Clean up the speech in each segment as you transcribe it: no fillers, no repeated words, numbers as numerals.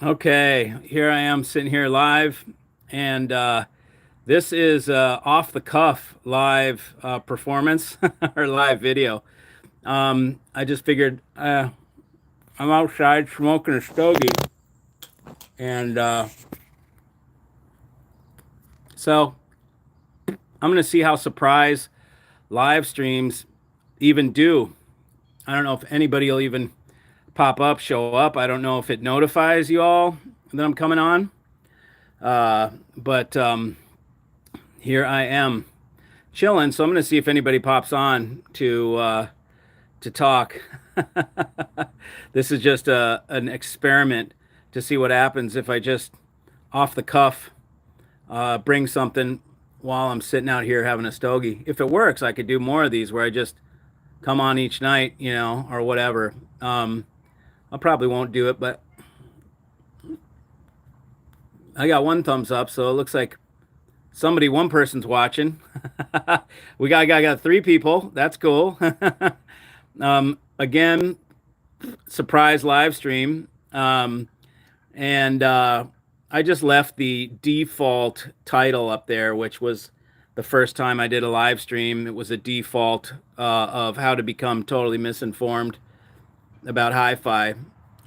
Okay, here I am sitting here live, and this is off the cuff live performance or live video. I just figured I'm outside smoking a stogie, and so I'm gonna see how surprise live streams even do. I don't know if anybody will even pop up, show up. I don't know if it notifies you all that I'm coming on, but here I am chilling. So I'm going to see if anybody pops on to talk. This is just an experiment to see what happens if I just off the cuff bring something while I'm sitting out here having a stogie. If it works, I could do more of these where I just come on each night, or whatever. I probably won't do it, but I got one thumbs up, so it looks like one person's watching. I got three people. That's cool. Again, surprise live stream. And I just left the default title up there, which was the first time I did a live stream. It was a default of how to become totally misinformed about hi-fi.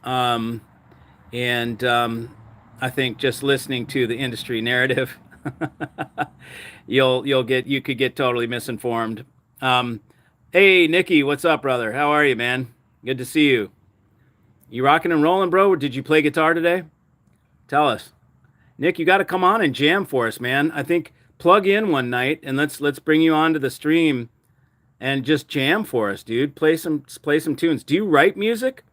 And I think just listening to the industry narrative, you could get totally misinformed. Hey Nikki, what's up, brother? How are you, man? Good to see you. You rocking and rolling, bro? Or did you play guitar today? Tell us. Nick, you got to come on and jam for us, man. I think plug in one night and let's bring you onto the stream and just jam for us, dude. Play some tunes. Do you write music?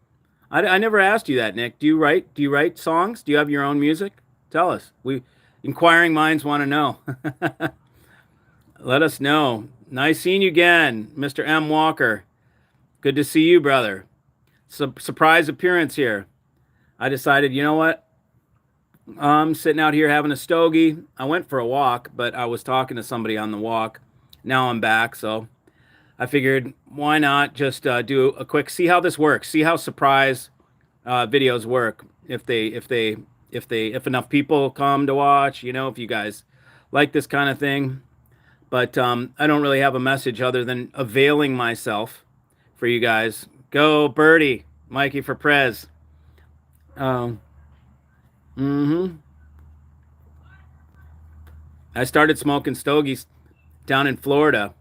I never asked you that, Nick. Do you write songs? Do you have your own music? Tell us. We inquiring minds want to know. Let us know. Nice seeing you again, Mr. M. Walker. Good to see you, brother. Surprise appearance here. I decided, you know what? I'm sitting out here having a stogie. I went for a walk, but I was talking to somebody on the walk. Now I'm back, so I figured why not just do a quick, see how this works, see how surprise videos work. If enough people come to watch, if you guys like this kind of thing. But I don't really have a message other than availing myself for you guys. Go Birdie, Mikey for Prez. Um, mm-hmm. I started smoking stogies down in Florida.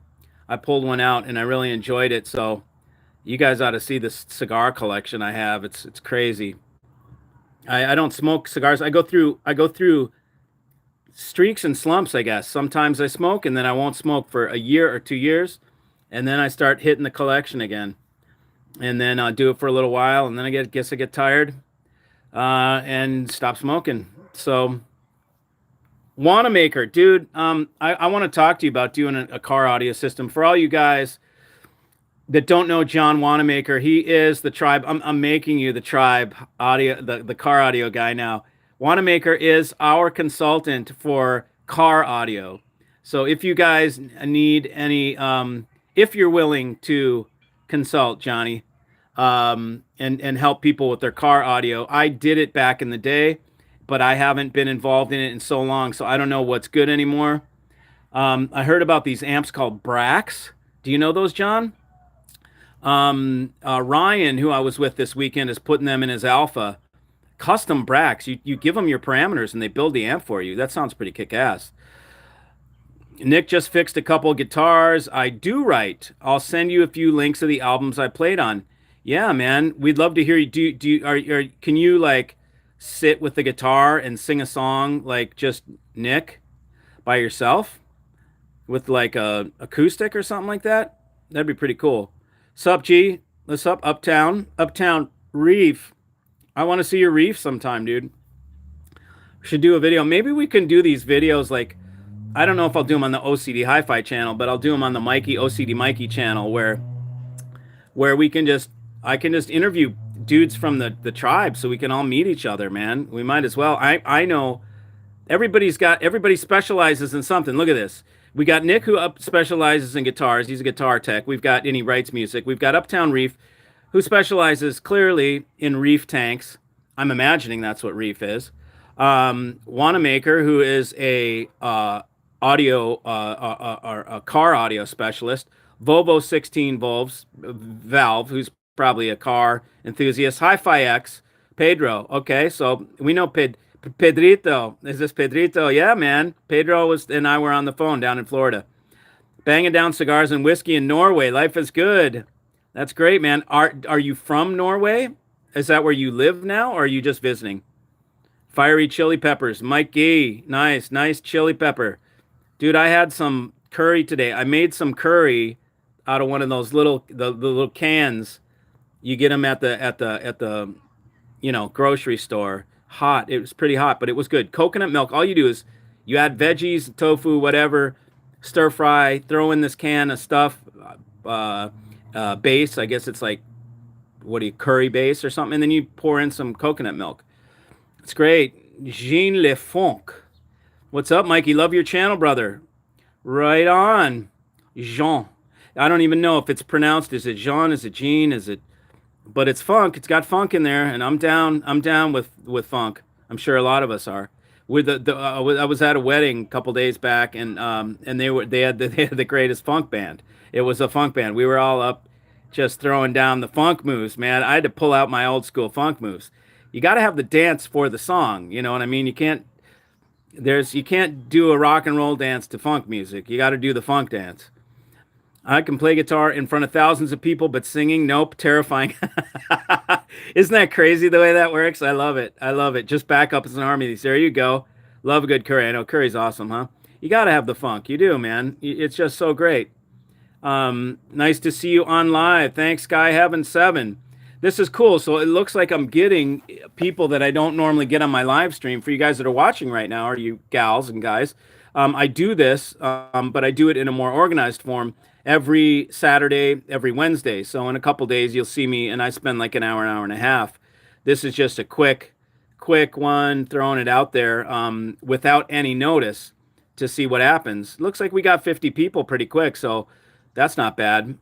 I pulled one out and I really enjoyed it. So you guys ought to see this cigar collection I have. It's crazy. I don't smoke cigars. I go through streaks and slumps, I guess. Sometimes I smoke and then I won't smoke for a year or 2 years, and then I start hitting the collection again. And then I'll do it for a little while, and then I get tired and stop smoking. So Wanamaker, dude, I want to talk to you about doing a car audio system. For all you guys that don't know John Wanamaker, he is the tribe. I'm making you the tribe audio, the car audio guy now. Wanamaker is our consultant for car audio. So if you guys need any, if you're willing to consult Johnny and help people with their car audio, I did it back in the day, but I haven't been involved in it in so long, so I don't know what's good anymore. I heard about these amps called Brax. Do you know those, John? Ryan, who I was with this weekend, is putting them in his Alpha. Custom Brax. You give them your parameters and they build the amp for you. That sounds pretty kick-ass. Nick just fixed a couple guitars. I do write. I'll send you a few links of the albums I played on. Yeah, man, we'd love to hear you. Can you like sit with the guitar and sing a song like just Nick by yourself with like a acoustic or something like that? That'd be pretty cool. Sup, G? What's up, Uptown Reef? I want to see your reef sometime, dude. We should do a video. Maybe we can do these videos like, I don't know if I'll do them on the OCD Hi-Fi channel, but I'll do them on the OCD Mikey channel where I can just interview dudes from the tribe so we can all meet each other, man. We might as well. I know everybody specializes in something. Look at this. We got Nick who specializes in guitars. He's a guitar tech. We've got, and he writes music. We've got Uptown Reef, who specializes clearly in reef tanks. I'm imagining that's what reef is. Wanamaker, who is a audio a car audio specialist. Volvo 16 volts valve, who's probably a car enthusiast. Hi-Fi X, Pedro. Okay, so we know Pedrito. Is this Pedrito? Yeah, man. Pedro was and I were on the phone down in Florida, banging down cigars and whiskey in Norway. Life is good. That's great, man. Are you from Norway? Is that where you live now, or are you just visiting? Fiery chili peppers. Mike Gee. Nice chili pepper. Dude, I had some curry today. I made some curry out of one of those the little cans. You get them at the grocery store. Hot. It was pretty hot, but it was good. Coconut milk. All you do is you add veggies, tofu, whatever, stir fry, throw in this can of stuff, base. I guess it's like, what do you, curry base or something, and then you pour in some coconut milk. It's great. Jean Le Fonc. What's up, Mikey? Love your channel, brother. Right on. Jean. I don't even know if it's pronounced. Is it Jean? Is it Jean? Is it? But it's funk. It's got funk in there, and I'm down with funk. I'm sure a lot of us are. With I was at a wedding a couple days back, and they had the greatest funk band. It was a funk band. We were all up, just throwing down the funk moves, man. I had to pull out my old school funk moves. You got to have the dance for the song. You know what I mean? You can't do a rock and roll dance to funk music. You got to do the funk dance. I can play guitar in front of thousands of people, but singing, nope, terrifying. Isn't that crazy the way that works? I love it. Just back up as an army. There you go. Love a good curry. I know curry's awesome, huh? You got to have the funk. You do, man. It's just so great. Nice to see you on live. Thanks, Sky Heaven 7. This is cool. So it looks like I'm getting people that I don't normally get on my live stream. For you guys that are watching right now, or you gals and guys, I do this, but I do it in a more organized form every Saturday, every Wednesday. So in a couple days, you'll see me, and I spend like an hour and a half. This is just a quick one, throwing it out there without any notice to see what happens. Looks like we got 50 people pretty quick, so that's not bad.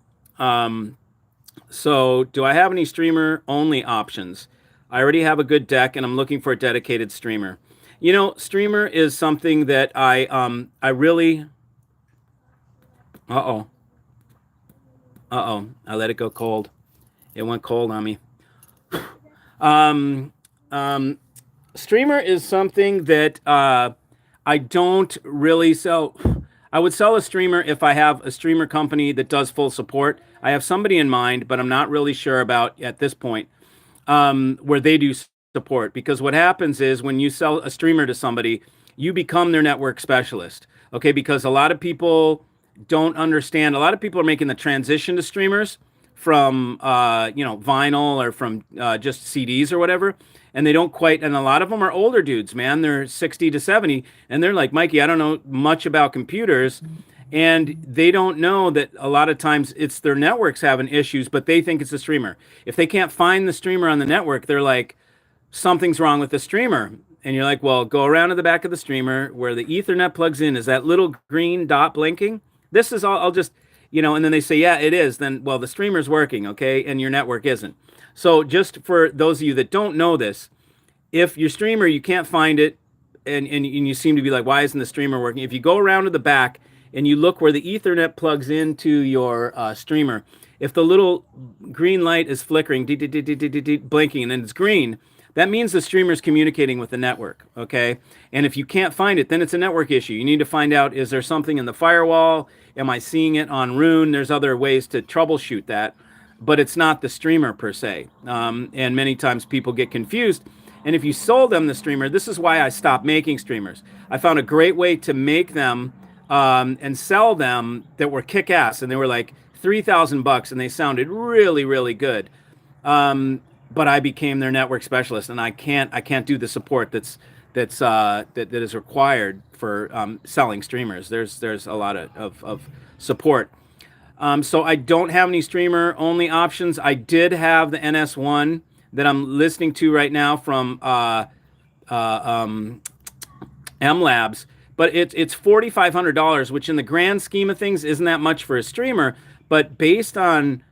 So do I have any streamer only options? I already have a good deck, and I'm looking for a dedicated streamer. You know, streamer is something that I really. I let it go cold. It went cold on me. Streamer is something that I don't really sell. I would sell a streamer if I have a streamer company that does full support. I have somebody in mind, but I'm not really sure about at this point where they do support. Because what happens is when you sell a streamer to somebody, you become their network specialist. Okay, because a lot of people don't understand. A lot of people are making the transition to streamers from vinyl or from just CDs or whatever, and they don't quite. And a lot of them are older dudes, man. They're 60 to 70, and they're like, Mikey, I don't know much about computers, and they don't know that a lot of times it's their networks having issues, but they think it's a streamer. If they can't find the streamer on the network, they're like, something's wrong with the streamer. And you're like, well, go around to the back of the streamer where the Ethernet plugs in. Is that little green dot blinking? This is all, I'll just, and then they say, yeah, it is. Then, well, the streamer's working, okay, and your network isn't. So just for those of you that don't know this, if your streamer, you can't find it, and you seem to be like, why isn't the streamer working? If you go around to the back and you look where the Ethernet plugs into your streamer, if the little green light is flickering, blinking, and then it's green, that means the streamer is communicating with the network, okay? And if you can't find it, then it's a network issue. You need to find out, is there something in the firewall? Am I seeing it on Rune? There's other ways to troubleshoot that, but it's not the streamer per se. And many times people get confused. And if you sold them the streamer, this is why I stopped making streamers. I found a great way to make them and sell them that were kick-ass, and they were like $3,000, and they sounded really, really good. But I became their network specialist, and I can't do the support that is required for selling streamers. There's a lot of support. So I don't have any streamer only options. I did have the NS1 that I'm listening to right now from M Labs, but it's $4,500, which in the grand scheme of things isn't that much for a streamer. But based on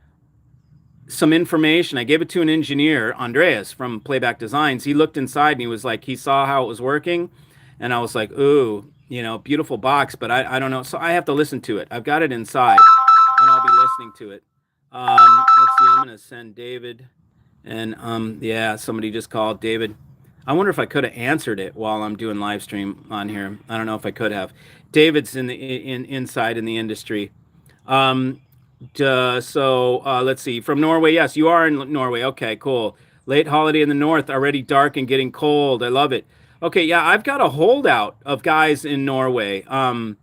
some information. I gave it to an engineer, Andreas from Playback Designs. He looked inside and he was like, he saw how it was working. And I was like, ooh, beautiful box, but I don't know. So I have to listen to it. I've got it inside and I'll be listening to it. Let's see. I'm going to send David. And yeah, somebody just called David. I wonder if I could have answered it while I'm doing live stream on here. I don't know if I could have. David's inside in the industry. Um, let's see. From Norway, yes, you are in Norway. Okay, cool. Late holiday in the north, already dark and getting cold. I love it. Okay, yeah, I've got a holdout of guys in Norway. And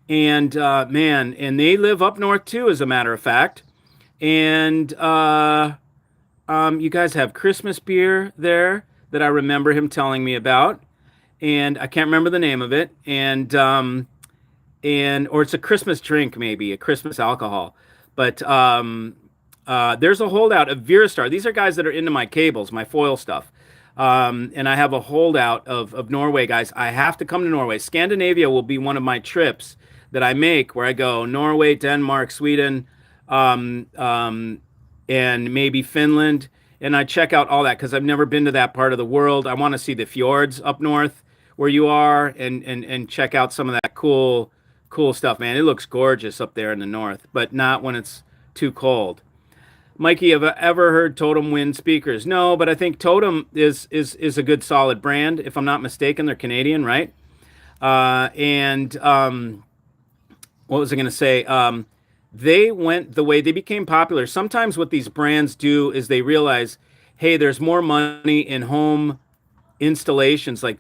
man, and they live up north too, as a matter of fact. And you guys have Christmas beer there that I remember him telling me about, and I can't remember the name of it. And or it's a Christmas drink, maybe a Christmas alcohol. But there's a holdout of Virastar. These are guys that are into my cables, my foil stuff. And I have a holdout of Norway guys. I have to come to Norway. Scandinavia will be one of my trips that I make, where I go Norway, Denmark, Sweden, um, um, and maybe Finland. And I check out all that because I've never been to that part of the world. I want to see the fjords up north where you are, and check out some of that cool stuff, man. It looks gorgeous up there in the north, but not when it's too cold. Mikey, have I ever heard Totem Wind speakers? No, but I think Totem is a good solid brand. If I'm not mistaken, they're Canadian, right? And what was I going to say? They went the way they became popular. Sometimes what these brands do is they realize, hey, there's more money in home installations, like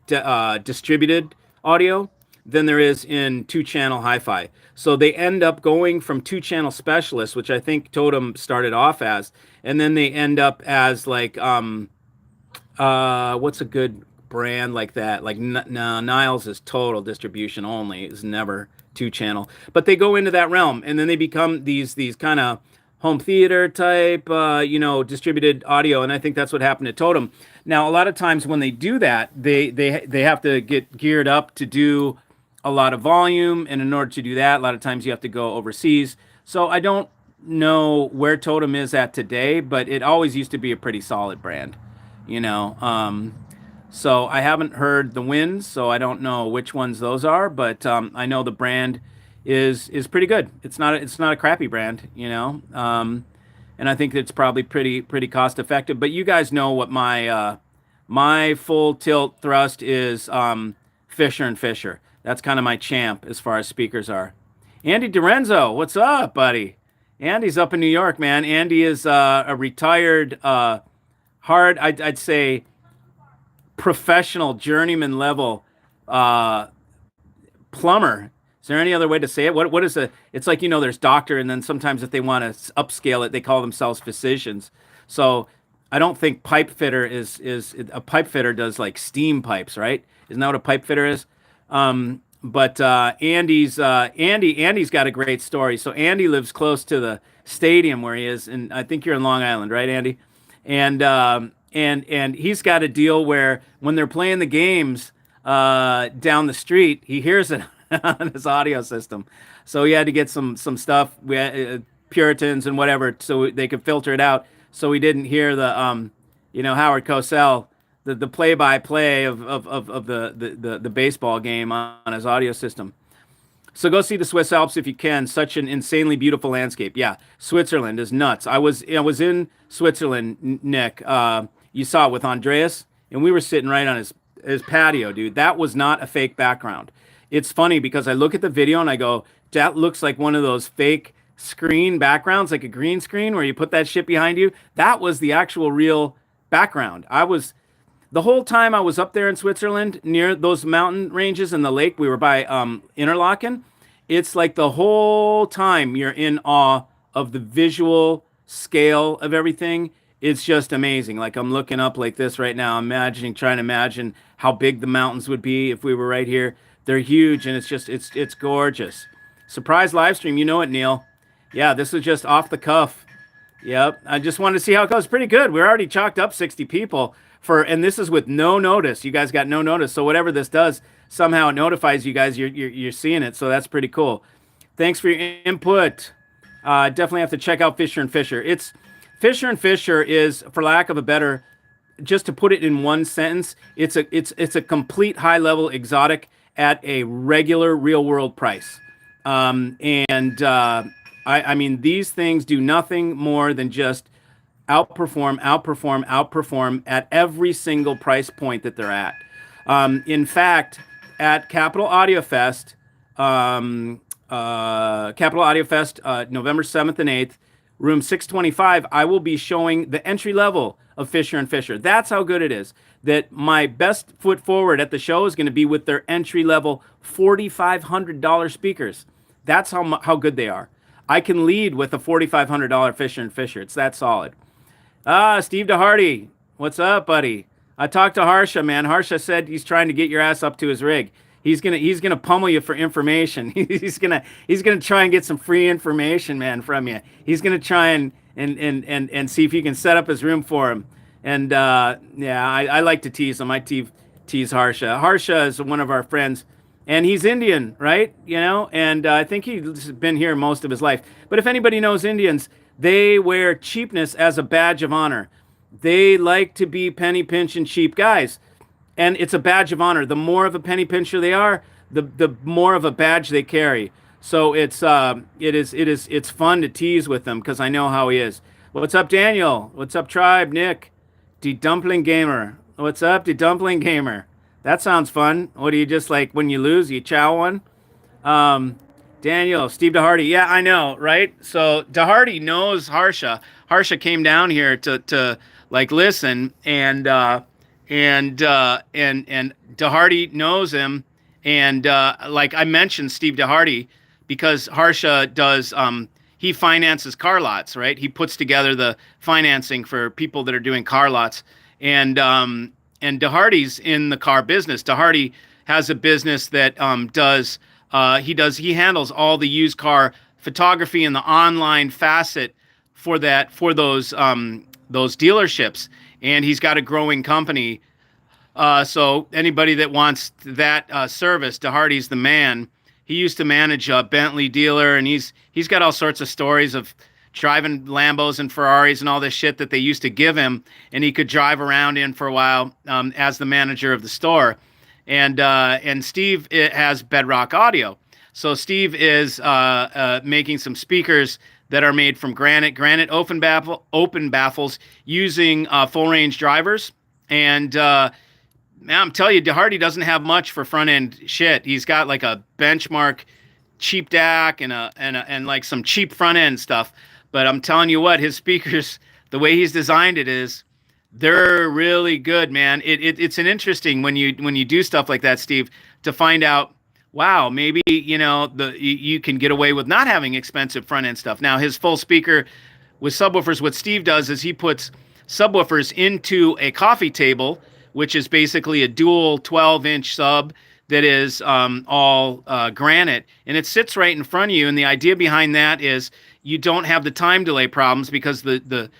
distributed audio, than there is in two-channel hi-fi. So they end up going from two-channel specialists, which I think Totem started off as, and then they end up as like what's a good brand like that? Like no, Niles is total distribution only. It's never two-channel, but they go into that realm, and then they become these kind of home theater type, distributed audio, and I think that's what happened to Totem. Now, a lot of times when they do that, they have to get geared up to do a lot of volume, and in order to do that, a lot of times you have to go overseas. So I don't know where Totem is at today, but it always used to be a pretty solid brand, you know. So I haven't heard the wins, so I don't know which ones those are, but I know the brand is pretty good. It's not a crappy brand, you know. And I think it's probably pretty cost effective. But you guys know what my full tilt thrust is, Fisher and Fisher. That's kind of my champ as far as speakers are. Andy DiRenzo, what's up, buddy? Andy's up in New York, man. Andy is a retired, I'd say, professional journeyman level plumber. Is there any other way to say it? What is a? It's like, there's doctor, and then sometimes if they want to upscale it, they call themselves physicians. So I don't think pipe fitter is a pipe fitter does like steam pipes, right? Isn't that what a pipe fitter is? But Andy's got a great story. So Andy lives close to the stadium where he is, and I think you're in Long Island, right, Andy? And he's got a deal where when they're playing the games down the street, he hears it on his audio system. So he had to get some stuff, we had, Puritans and whatever, so they could filter it out. So he didn't hear the Howard Cosell, the play-by-play of the baseball game on his audio system. So go see the Swiss Alps if you can. Such an insanely beautiful landscape. Yeah, Switzerland is nuts. I was in Switzerland, Nick. You saw it with Andreas, and we were sitting right on his patio, dude. That was not a fake background. It's funny because I look at the video and I go, that looks like one of those fake screen backgrounds, like a green screen where you put that shit behind you. That was the actual real background. The whole time I was up there in Switzerland near those mountain ranges and the lake, we were by Interlaken. It's like the whole time you're in awe of the visual scale of everything. It's just amazing. Like I'm looking up like this right now, trying to imagine how big the mountains would be if we were right here. They're huge, and it's gorgeous. Surprise live stream, you know it, Neil. Yeah, this is just off the cuff. Yep, I just wanted to see how it goes. Pretty good. We're already chalked up 60 people and this is with no notice. You guys got no notice, so whatever this does, somehow it notifies you guys you're seeing it. So that's pretty cool. Thanks for your input. Definitely have to check out Fisher and Fisher. Fisher and Fisher is, for lack of a better, just to put it in one sentence, it's a complete high level exotic at a regular real world price. And I mean, these things do nothing more than just outperform at every single price point that they're at. In fact, at Capital Audio Fest, November 7th and 8th, room 625, I will be showing the entry level of Fisher and Fisher. That's how good it is. That my best foot forward at the show is going to be with their entry level $4,500 speakers. That's how good they are. I can lead with a $4,500 Fisher and Fisher. It's that solid. Steve DeHardy, what's up, buddy? I talked to Harsha, man. Harsha said he's trying to get your ass up to his rig. He's gonna pummel you for information. he's gonna try and get some free information, man, from you. He's gonna try and see if you can set up his room for him. And yeah, I like to tease him. I tease Harsha. Harsha is one of our friends, and he's Indian, right? You know, and I think he's been here most of his life. But if anybody knows Indians, they wear cheapness as a badge of honor. They like to be penny pinching cheap guys. And it's a badge of honor. The more of a penny pincher they are, the more of a badge they carry. So it's fun to tease with them because I know how he is. What's up, Daniel? What's up, Tribe? Nick? The Dumpling Gamer. What's up, the Dumpling Gamer? That sounds fun. What do you just like when you lose, you chow one? Daniel, Steve DeHardy. Yeah, I know, right? So DeHardy knows Harsha. Harsha came down here to like listen, and DeHardy knows him, and like I mentioned Steve DeHardy because Harsha does he finances car lots, right? He puts together the financing for people that are doing car lots, and DeHardy's in the car business. DeHardy has a business that he handles all the used car photography and the online facet for those dealerships, and he's got a growing company. So anybody that wants that service, DeHardy's the man. He used to manage a Bentley dealer, and he's got all sorts of stories of driving Lambos and Ferraris and all this shit that they used to give him, and he could drive around in for a while as the manager of the store. And Steve has Bedrock Audio. So Steve is making some speakers that are made from granite open baffles using full range drivers. And man, I'm telling you, DeHardy doesn't have much for front end shit. He's got like a benchmark cheap DAC and like some cheap front end stuff. But I'm telling you what, his speakers, the way he's designed it is, they're really good, man. It's an interesting when you do stuff like that, Steve, to find out, wow, maybe you can get away with not having expensive front end stuff. Now his full speaker with subwoofers, what Steve does is he puts subwoofers into a coffee table, which is basically a dual 12-inch sub that is all granite, and it sits right in front of you. And the idea behind that is you don't have the time delay problems because the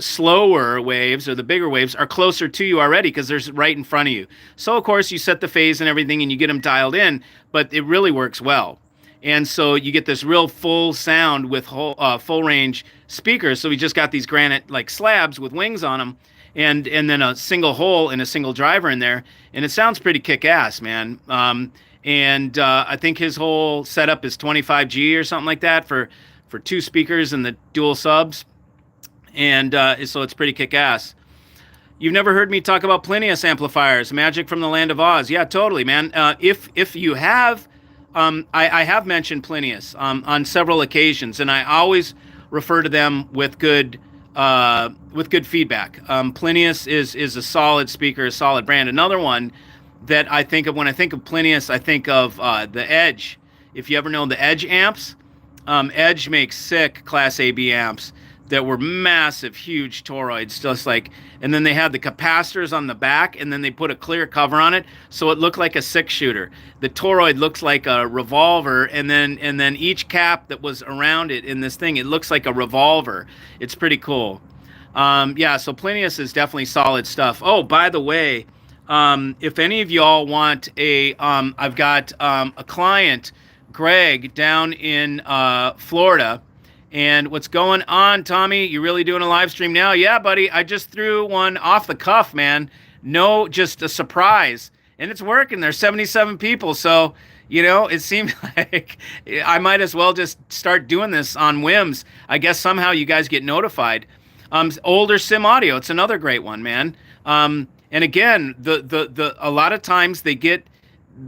slower waves or the bigger waves are closer to you already because they're right in front of you. So of course you set the phase and everything and you get them dialed in, but it really works well. And so you get this real full sound with full range speakers. So we just got these granite like slabs with wings on them, and then a single hole and a single driver in there, and it sounds pretty kick-ass, man. I think his whole setup is 25G or something like that for 2 speakers and the dual subs, and so it's pretty kick-ass. You've never heard me talk about Plinius amplifiers, magic from the land of Oz. Yeah, totally, man. If you have, I have mentioned Plinius on several occasions, and I always refer to them with good feedback. Plinius is a solid speaker, a solid brand. Another one that I think of when I think of Plinius, I think of the Edge. If you ever know the Edge amps, Edge makes sick Class AB amps that were massive, huge toroids, just like, and then they had the capacitors on the back, and then they put a clear cover on it, so it looked like a 6-shooter. The toroid looks like a revolver, and then each cap that was around it in this thing, it looks like a revolver. It's pretty cool. Yeah, so Plinius is definitely solid stuff. Oh, by the way, if any of y'all want I've got a client, Greg, down in Florida, And what's going on, Tommy? You really doing a live stream now? Yeah, buddy. I just threw one off the cuff, man. No, just a surprise. And it's working. There's 77 people. So, it seemed like I might as well just start doing this on whims. I guess somehow you guys get notified. Older sim audio. It's another great one, man. And again, the a lot of times they get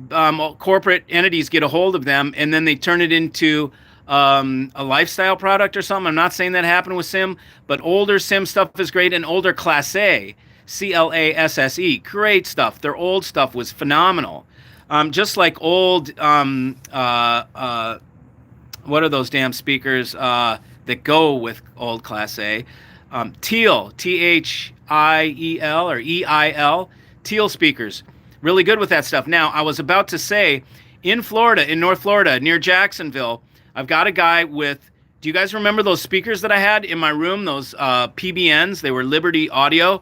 corporate entities get a hold of them and then they turn it into a lifestyle product or something. I'm not saying that happened with sim, but older sim stuff is great, and older class A, CLASSE, great stuff. Their old stuff was phenomenal. Just like old, what are those damn speakers that go with old class A? Teal, THIEL or EIL, Teal speakers. Really good with that stuff. Now, I was about to say, in Florida, in North Florida, near Jacksonville, I've got a guy with, do you guys remember those speakers that I had in my room, those PBNs? They were Liberty Audio.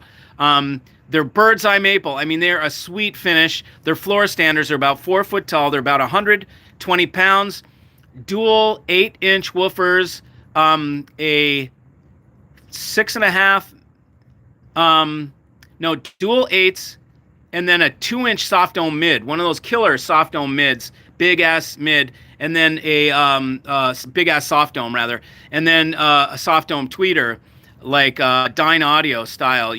They're bird's eye maple. I mean, they're a sweet finish. Their floor standers are about 4 foot tall. They're about 120 pounds. Dual 8-inch woofers, a 6.5, dual 8s, and then a 2-inch soft dome mid, one of those killer soft dome mids, big ass mid, and then a big ass soft dome rather, and then a soft dome tweeter, like Dine Audio style,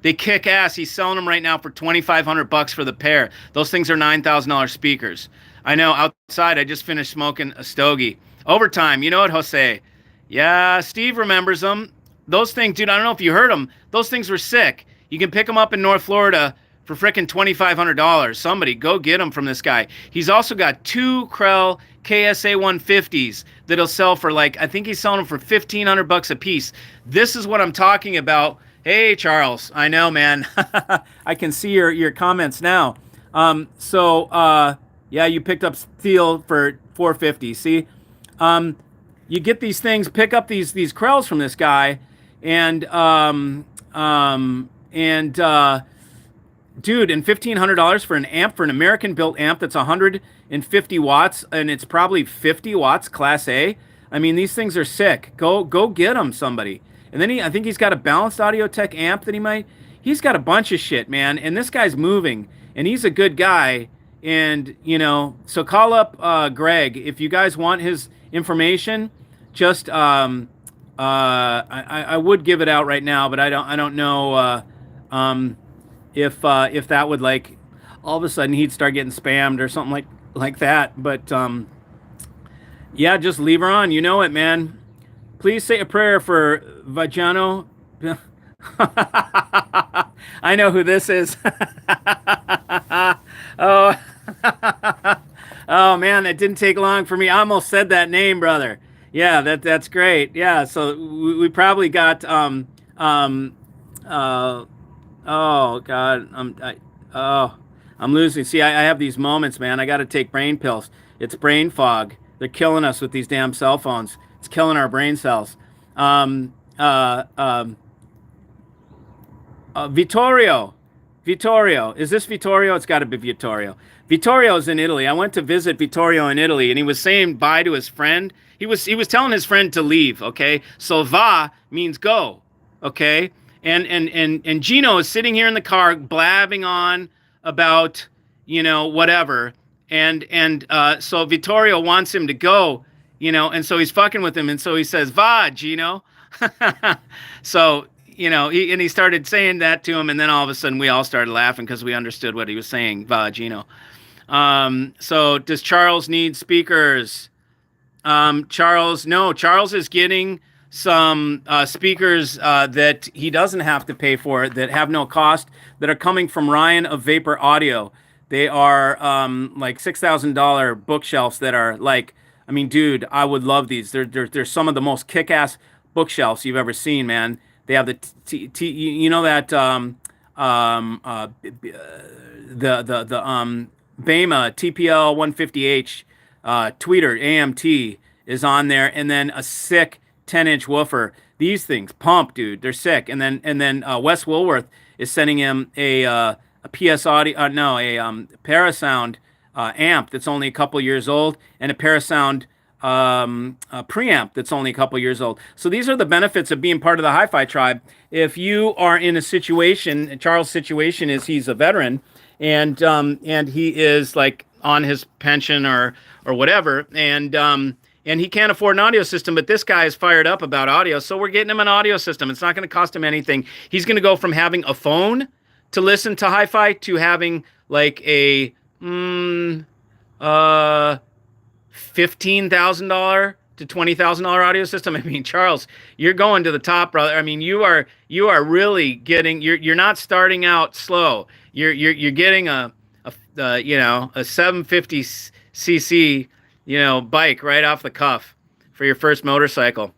They kick ass. He's selling them right now for $2,500 for the pair. Those things are $9,000 speakers. I know. Outside, I just finished smoking a stogie. Overtime. You know it, Jose? Yeah, Steve remembers them. Those things, dude. I don't know if you heard them. Those things were sick. You can pick them up in North Florida for frickin' $2,500. Somebody go get them from this guy. He's also got 2 Krell KSA 150s that'll sell for I think he's selling them for $1,500 a piece. This is what I'm talking about. Hey, Charles. I know, man. I can see your comments now. Yeah, you picked up steel for $450. See, you get these things, pick up these Krells from this guy, and dude, and $1,500 for an amp, for an American-built amp that's 150 watts, and it's probably 50 watts, Class A. I mean, these things are sick. Go get them, somebody. And then I think he's got a balanced Audio Tech amp that he's got a bunch of shit, man. And this guy's moving, and he's a good guy. And, so call up Greg. If you guys want his information, just, I would give it out right now, but I don't know if that would all of a sudden he'd start getting spammed or something like that. But, yeah, just leave her on. You know it, man. Please say a prayer for Vajano. I know who this is. Oh, oh man, that didn't take long for me. I almost said that name, brother. Yeah, that's great. Yeah, so we probably got oh God, I'm losing. See, I have these moments, man. I got to take brain pills. It's brain fog. They're killing us with these damn cell phones. It's killing our brain cells. Vittorio. Is this Vittorio? It's got to be Vittorio. Vittorio's in Italy. I went to visit Vittorio in Italy, and he was saying bye to his friend. He was telling his friend to leave, okay? So va means go, okay? And Gino is sitting here in the car blabbing on about, whatever. And so Vittorio wants him to go, and so he's fucking with him. And so he says, va, Gino. So, he started saying that to him. And then all of a sudden we all started laughing because we understood what he was saying, va, Gino. So does Charles need speakers? Charles is getting some speakers that he doesn't have to pay for, that have no cost, that are coming from Ryan of Vapor Audio. They are $6,000 bookshelves that are dude, I would love these. They're some of the most kick-ass bookshelves you've ever seen, man. They have the Bema TPL 150H tweeter AMT is on there, and then a sick 10-inch woofer. These things pump, dude. They're sick. And then Wes Woolworth is sending him a PS Audio, a Parasound amp that's only a couple years old, and a Parasound preamp that's only a couple years old. So these are the benefits of being part of the hi-fi tribe. If you are in a situation, Charles' situation is he's a veteran, and he is like on his pension or whatever, and he can't afford an audio system, but this guy is fired up about audio, so we're getting him an audio system. It's not going to cost him anything. He's going to go from having a phone to listen to hi-fi to having like a $15,000 to $20,000 audio system. I mean, Charles, you're going to the top, brother. I mean, you are really getting. You're not starting out slow. You're getting a 750 cc bike right off the cuff for your first motorcycle.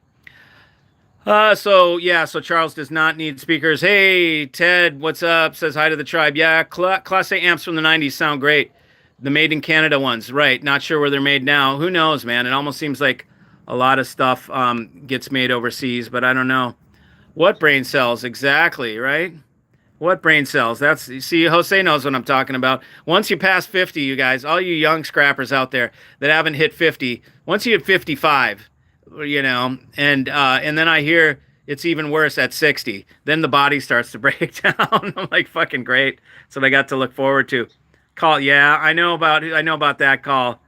So Charles does not need speakers. Hey, Ted, what's up? Says hi to the tribe. Yeah, Class A amps from the 90s sound great. The made in Canada ones, right? Not sure where they're made now. Who knows, man? It almost seems like a lot of stuff gets made overseas, but I don't know. What brain cells exactly, right? What brain cells? See, Jose knows what I'm talking about. Once you pass 50, you guys, all you young scrappers out there that haven't hit 50, once you hit 55, and then I hear it's even worse at 60. Then the body starts to break down. I'm like, fucking great. That's what I got to look forward to. Call, yeah, I know about that call.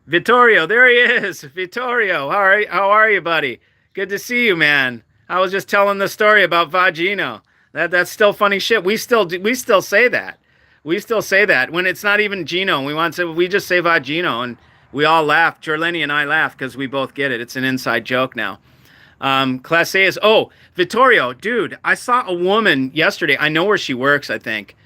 Vittorio, there he is. Vittorio, how are you, buddy? Good to see you, man. I was just telling the story about Vagino. That's still funny shit. We still say that. We still say that when it's not even Gino. We just say Vagino, and we all laugh. Jorleni and I laugh because we both get it. It's an inside joke now. Class A is Vittorio, dude. I saw a woman yesterday. I know where she works, I think.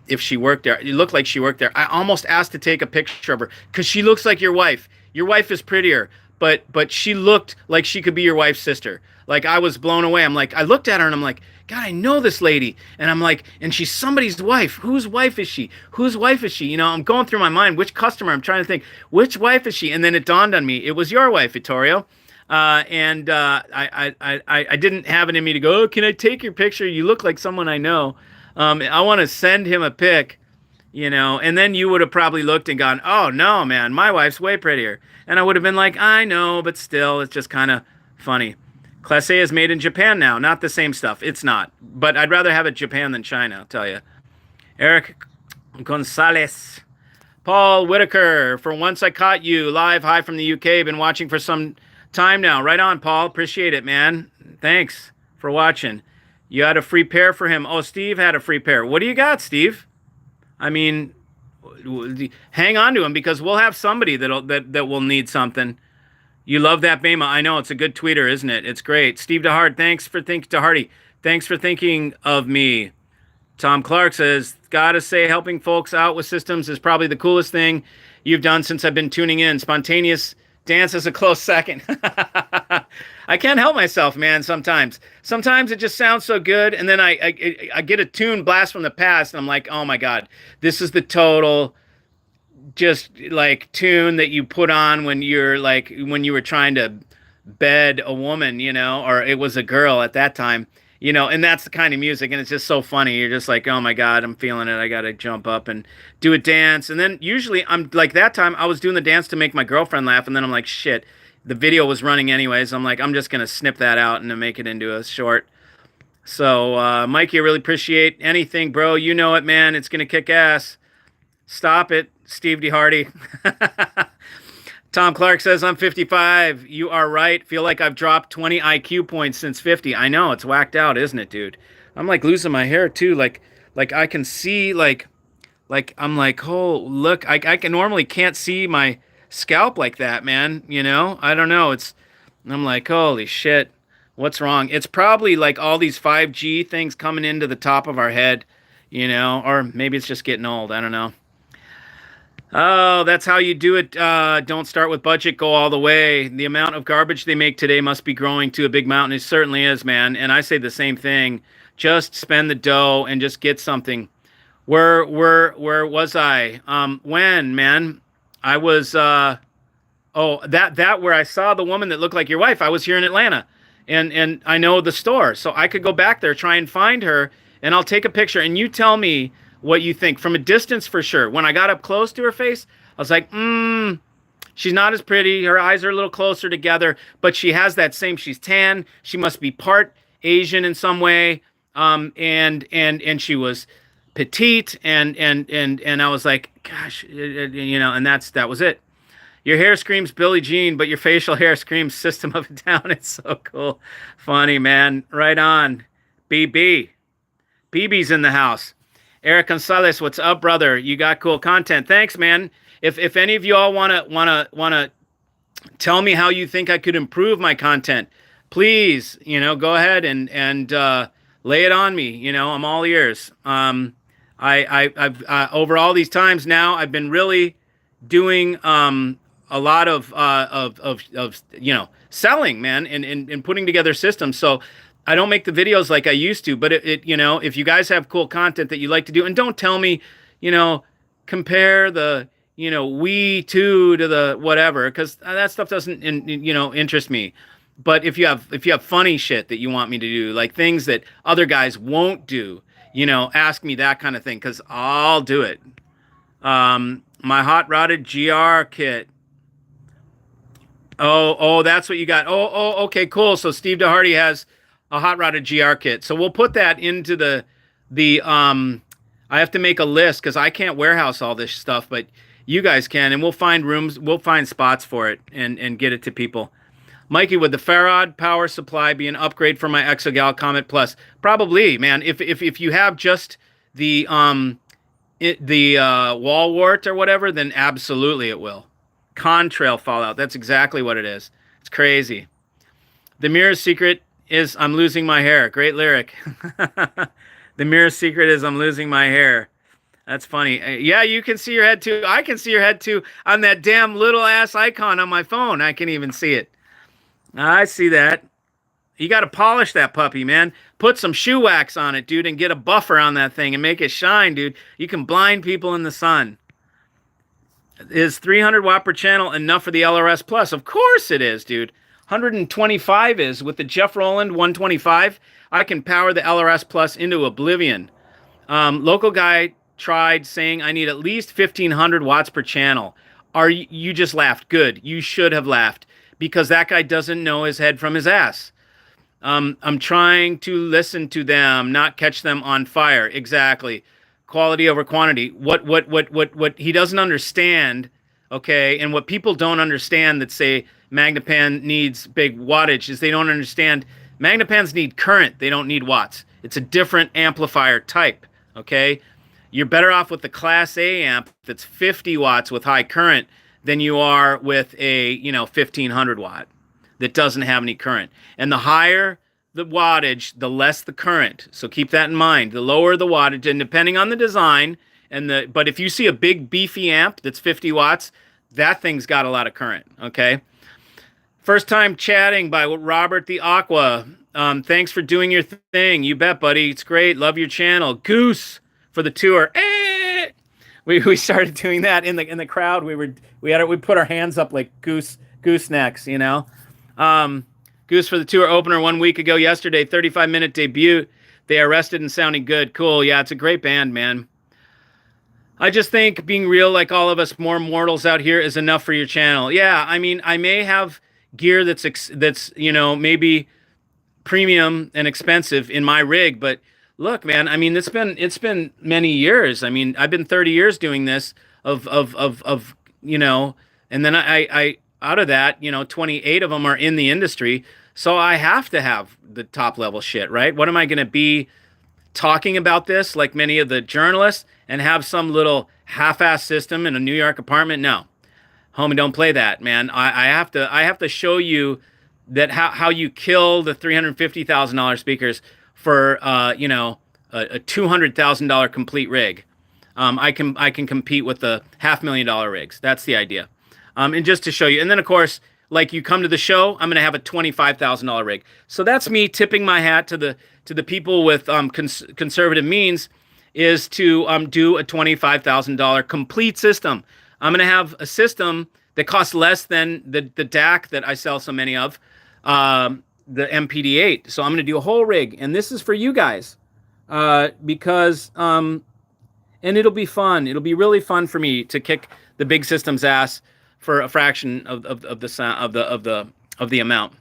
If she worked there. It looked like she worked there. I almost asked to take a picture of her because she looks like your wife. Your wife is prettier, but she looked like she could be your wife's sister. Like, I was blown away. I'm like, I looked at her and I'm like, God, I know this lady. And I'm like, and she's somebody's wife. Whose wife is she? Whose wife is she? I'm going through my mind, which customer? I'm trying to think, which wife is she? And then it dawned on me, it was your wife, Vittorio. I didn't have it in me to go, can I take your picture? You look like someone I know. I want to send him a pic, and then you would have probably looked and gone, oh, no, man, my wife's way prettier. And I would have been like, I know, but still, it's just kind of funny. Class A is made in Japan now, not the same stuff. It's not. But I'd rather have it Japan than China, I'll tell you. Eric Gonzalez. Paul Whitaker, for once I caught you live. Hi from the UK. Been watching for some time now. Right on, Paul. Appreciate it, man. Thanks for watching. You had a free pair for him. Oh, Steve had a free pair. What do you got, Steve? I mean, hang on to him because we'll have somebody that will need something. You love that Bema. I know, it's a good tweeter, isn't it? It's great. Steve DeHart, thanks for thinking of me. Tom Clark says, gotta say, helping folks out with systems is probably the coolest thing you've done since I've been tuning in. Spontaneous dance is a close second. I can't help myself, man, sometimes. Sometimes it just sounds so good, and then I get a tune blast from the past, and I'm like, oh my God, this is the total just like tune that you put on when you were trying to bed a woman, or it was a girl at that time, and that's the kind of music, and it's just so funny. You're just like, oh my God, I'm feeling it. I got to jump up and do a dance. And then usually I'm like, that time I was doing the dance to make my girlfriend laugh, and then I'm like, shit, the video was running anyways. I'm like, I'm just going to snip that out and to make it into a short. So, Mikey, I really appreciate anything, bro. You know it, man. It's going to kick ass. Stop it, Steve DeHardy. Tom Clark says, I'm 55. You are right. Feel like I've dropped 20 IQ points since 50. I know, it's whacked out, isn't it, dude? I'm like losing my hair too. Like I can see, like I'm like, oh, look, I can normally can't see my scalp like that, man. I don't know. I'm like, holy shit, what's wrong? It's probably like all these 5G things coming into the top of our head, or maybe it's just getting old. I don't know. Oh, that's how you do it. Don't start with budget, go all the way. The amount of garbage they make today must be growing to a big mountain. It certainly is, man. And I say the same thing. Just spend the dough and just get something. Where was I? When, man? I was that where I saw the woman that looked like your wife. I was here in Atlanta, and I know the store, so I could go back there, try and find her, and I'll take a picture, and you tell me what you think from a distance for sure. When I got up close to her face, I was like, She's not as pretty. Her eyes are a little closer together, but she has that same. She's tan. She must be part Asian in some way. And she was petite, and I was like, gosh, and that was it. Your hair screams Billie Jean, but your facial hair screams System of a Down. It's so cool. Funny, man. Right on. BB. BB's in the house. Eric Gonzalez, what's up, brother? You got cool content. Thanks, man. If any of you all wanna tell me how you think I could improve my content, please, go ahead and lay it on me. I'm all ears. I've over all these times now, I've been really doing a lot of selling, man, and putting together systems. So I don't make the videos like I used to, but if you guys have cool content that you like to do, and don't tell me, compare the, we two to the whatever, because that stuff doesn't, interest me. But if you have funny shit that you want me to do, like things that other guys won't do, ask me that kind of thing, because I'll do it. My hot rodded GR kit. Oh, that's what you got. Okay, cool. So Steve DeHardy has a hot rodded GR kit. So we'll put that into the I have to make a list because I can't warehouse all this stuff, but you guys can, and we'll find rooms, we'll find spots for it and get it to people. Mikey, would the Farad power supply be an upgrade for my Exogal Comet Plus? Probably, man. If you have just the wall wart or whatever, then absolutely it will. Contrail fallout. That's exactly what it is. It's crazy. The mirror's secret is I'm losing my hair. Great lyric. The mirror's secret is I'm losing my hair. That's funny. Yeah, you can see your head too. I can see your head too on that damn little ass icon on my phone. I can even see it. I see that. You got to polish that puppy, man. Put some shoe wax on it, dude, and get a buffer on that thing and make it shine, dude. You can blind people in the sun. Is 300 watt per channel enough for the LRS Plus? Of course it is, dude. 125 is. With the Jeff Rowland 125, I can power the LRS Plus into oblivion. Local guy tried saying I need at least 1500 watts per channel. You just laughed. Good. You should have laughed, because that guy doesn't know his head from his ass. I'm trying to listen to them, not catch them on fire. Exactly. Quality over quantity. What he doesn't understand, okay, and what people don't understand that say Magnapan needs big wattage is they don't understand Magnapans need current. They don't need watts. It's a different amplifier type, okay? You're better off with the Class A amp that's 50 watts with high current than you are with a, 1500 watt that doesn't have any current. And the higher the wattage, the less the current. So keep that in mind. The lower the wattage, and depending on the design, but if you see a big beefy amp that's 50 watts, that thing's got a lot of current, okay? First time chatting by Robert the Aqua. Thanks for doing your thing. You bet, buddy. It's great. Love your channel. Goose for the tour. We started doing that in the crowd. We put our hands up like goose necks, Goose for the tour opener 1 week ago yesterday, 35-minute debut. They arrested and sounding good. Cool. Yeah, it's a great band, man. I just think being real, like all of us more mortals out here, is enough for your channel. Yeah, I mean, I may have gear that's maybe premium and expensive in my rig, but look, man, I mean, it's been many years. I mean, I've been 30 years doing this and then I out of that, 28 of them are in the industry. So I have to have the top level shit, right? What am I going to be talking about this like many of the journalists and have some little half-ass system in a New York apartment? No, homie, don't play that, man. I have to show you that how you kill the $350,000 speakers for a $200,000 complete rig. I can compete with the $500,000 rigs. That's the idea. And just to show you, and then of course, like you come to the show, I'm going to have a $25,000 rig. So that's me tipping my hat to the people with conservative means, is to do a $25,000 complete system. I'm going to have a system that costs less than the DAC that I sell so many of, the MPD-8. So I'm going to do a whole rig, and this is for you guys, because and it'll be fun. It'll be really fun for me to kick the big system's ass for a fraction of the sound of the amount.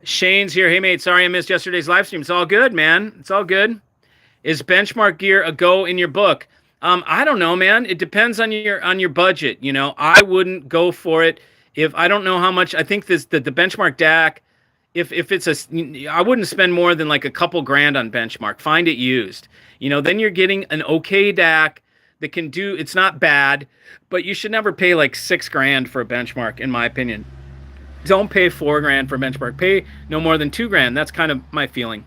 Shane's here. Hey mate, sorry I missed yesterday's live stream. It's all good, man. It's all good. Is benchmark gear a go in your book? I don't know, man. It depends on your budget. You know, I wouldn't go for it if I don't know how much. I think the benchmark DAC, if it's I wouldn't spend more than like a couple grand on benchmark. Find it used. You know, then you're getting an okay DAC that can do. It's not bad, but you should never pay like $6,000 for a benchmark, in my opinion. Don't pay $4,000 for a benchmark. Pay no more than $2,000. That's kind of my feeling.